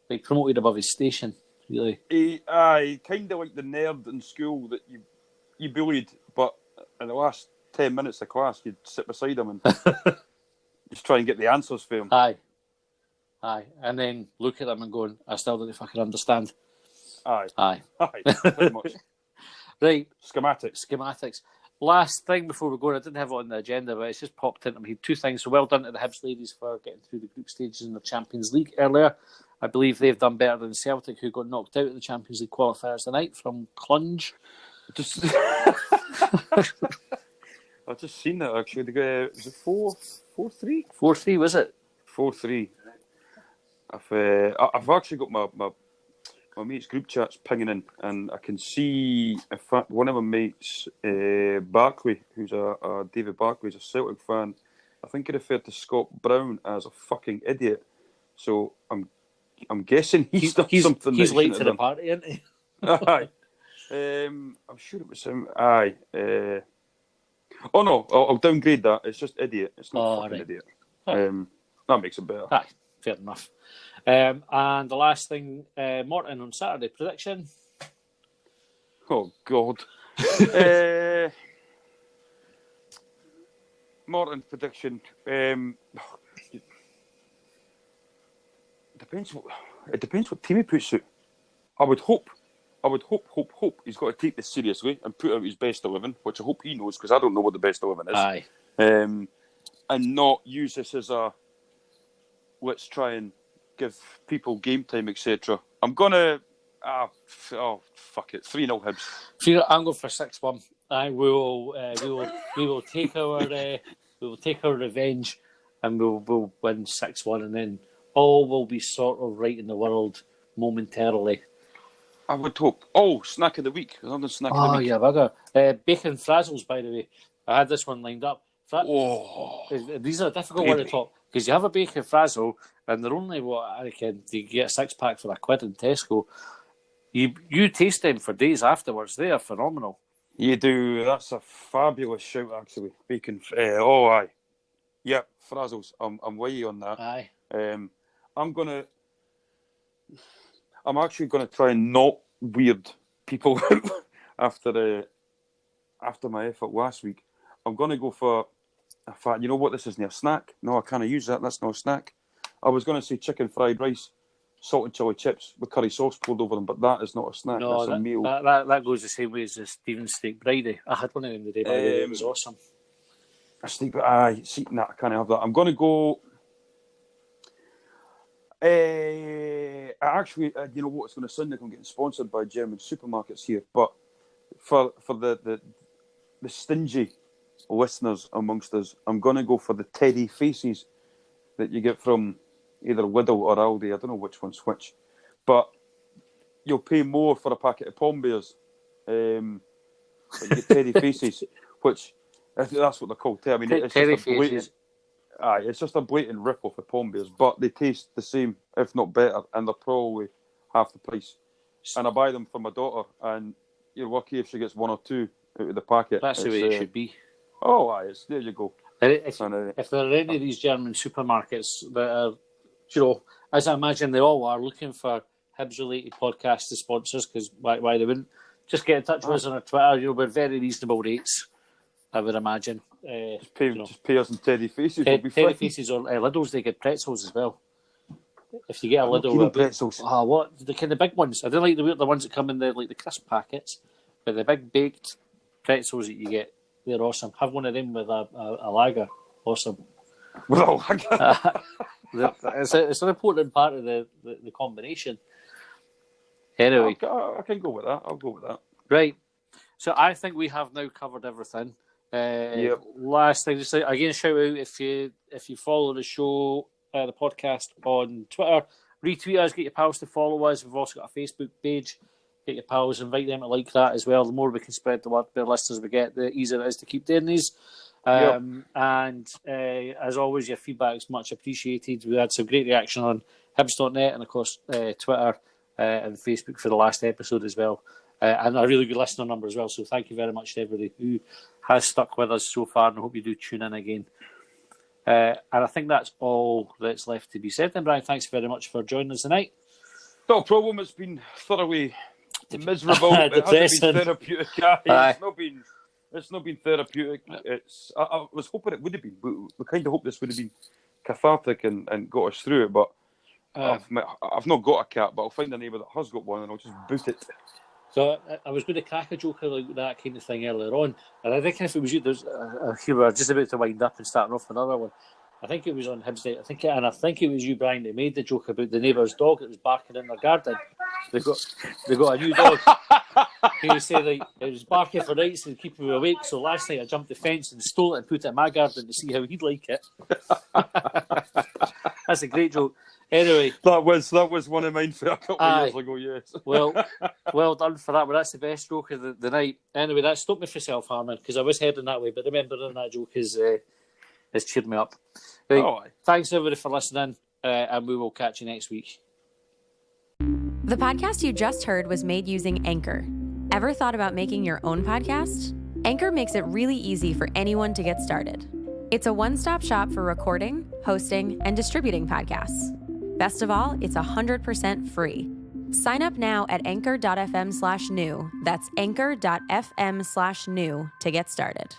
like promoted above his station, really. He kind of like the nerd in school that you bullied, but in the last 10 minutes of class, you'd sit beside him and just try and get the answers for him. Aye. And then look at them and going, I still don't fucking understand. Aye. Pretty much. Right. Schematics. Last thing before we go, I didn't have it on the agenda, but it's just popped into me. 2 things. So well done to the Hibs ladies for getting through the group stages in the Champions League earlier. I believe they've done better than Celtic, who got knocked out of the Champions League qualifiers tonight from Clunge. I've just seen that, actually. They got, was it 4-3? 4-3, was it? 4-3. I've actually got my mate's group chats pinging in, and I can see, in fact, one of my mates, Barkley, who's David Barkley, who's a Celtic fan. I think he referred to Scott Brown as a fucking idiot. So I'm guessing he's done something. He's late to the party, isn't he? Aye. I'm sure it was him. Aye. Oh no, I'll downgrade that. It's just idiot. It's not fucking idiot. That makes it better. Aye, fair enough. And the last thing, Morton on Saturday, prediction? Oh, God. Morton prediction. It depends what team he puts out. I would hope he's got to take this seriously and put out his best 11, which I hope he knows, because I don't know what the best 11 is. Aye. And not use this as a let's try and give people game time, etc. I'm gonna fuck it, 3-0 Hibs. I'm going for 6-1. We will take our revenge, and we'll win 6-1, and then all will be sort of right in the world momentarily. I would hope. Oh, snack of the week. Another snack of the week. Yeah, bugger. Bacon frazzles, by the way. I had this one lined up. These are a difficult one to talk because you have a bacon frazzle and they're only I reckon you get a 6-pack for £1 in Tesco. You taste them for days afterwards. They are phenomenal. You do. That's a fabulous shout, actually. Bacon. Aye. Yep, frazzles. I'm with you on that. Aye. I'm actually gonna try and not weird people out after my effort last week. I'm gonna go for a fat. You know what? This isn't a snack. No, I can't use that. That's not a snack. I was gonna say chicken fried rice, salt and chili chips with curry sauce poured over them, but that is not a snack. No, that's a meal. That goes the same way as the Stephen Steak Bridie. I had one of them the day, by the way. It was awesome. A steak, I can't have that. I'm gonna go. Actually, you know what? It's going to sound like I'm getting sponsored by German supermarkets here, but for the stingy listeners amongst us, I'm going to go for the Teddy Faces that you get from either Lidl or Aldi. I don't know which one's which, but you'll pay more for a packet of Palm Bears. You get Teddy Faces, which that's what they're called. I mean, it's Teddy just a blatant. Faces. Aye, it's just a blatant rip-off of Palm Bears, but they taste the same, if not better, and they're probably half the price. And I buy them for my daughter, and you're lucky if she gets one or two out of the packet. That's the way it should be. Oh, aye, there you go. If there are any of these German supermarkets that are, you know, as I imagine they all are, looking for Hibs-related podcasts as sponsors, because why they wouldn't, just get in touch with us on our Twitter. You know, we're very reasonable rates, I would imagine. Just pay us in Teddy Faces. Teddy Faces or Lidl's, they get pretzels as well. If you get a Lidl, pretzels. What the kind of big ones? I don't like the ones that come in the crisp packets, but the big baked pretzels that you get, they're awesome. Have one of them with a lager. Awesome. With a lager. It's an important part of the combination. Anyway, I can go with that. I'll go with that. Right. So I think we have now covered everything. Last thing, just again, shout out if you follow the show, the podcast on Twitter, retweet us, get your pals to follow us. We've also got a Facebook page. Get your pals, invite them to like that as well. The more we can spread the word, the listeners we get, the easier it is to keep doing these. And as always, your feedback is much appreciated. We had some great reaction on Hibs.net and of course Twitter and Facebook for the last episode as well. And a really good listener number as well. So thank you very much to everybody who has stuck with us so far, and I hope you do tune in again. And I think that's all that's left to be said. Then, Brian, thanks very much for joining us tonight. No problem. It's been thoroughly miserable. It hasn't been therapeutic. It's not been therapeutic. I was hoping it would have been. We kind of hoped this would have been cathartic and got us through it. But I've not got a cat, but I'll find a neighbour that has got one and I'll just boot it. So I was going to crack a joke like that kind of thing earlier on, and I think if it was you, here we are just about to wind up and starting off another one. I think it was on Hibs Day. I think it was you, Brian, that made the joke about the neighbour's dog that was barking in their garden. They got a new dog. He said like it was barking for nights and keeping me awake. So last night I jumped the fence and stole it and put it in my garden to see how he'd like it. That's a great joke. Anyway, that was one of mine for a couple of years ago. Yes. well done for that. Well, that's the best joke of the night. Anyway, that stopped me for self-harming because I was heading that way. But remembering that joke has cheered me up. Right, thanks everybody for listening, and we will catch you next week. The podcast you just heard was made using Anchor. Ever thought about making your own podcast? Anchor makes it really easy for anyone to get started. It's a one-stop shop for recording, hosting, and distributing podcasts. Best of all, it's 100% free. Sign up now at anchor.fm/new. That's anchor.fm/new to get started.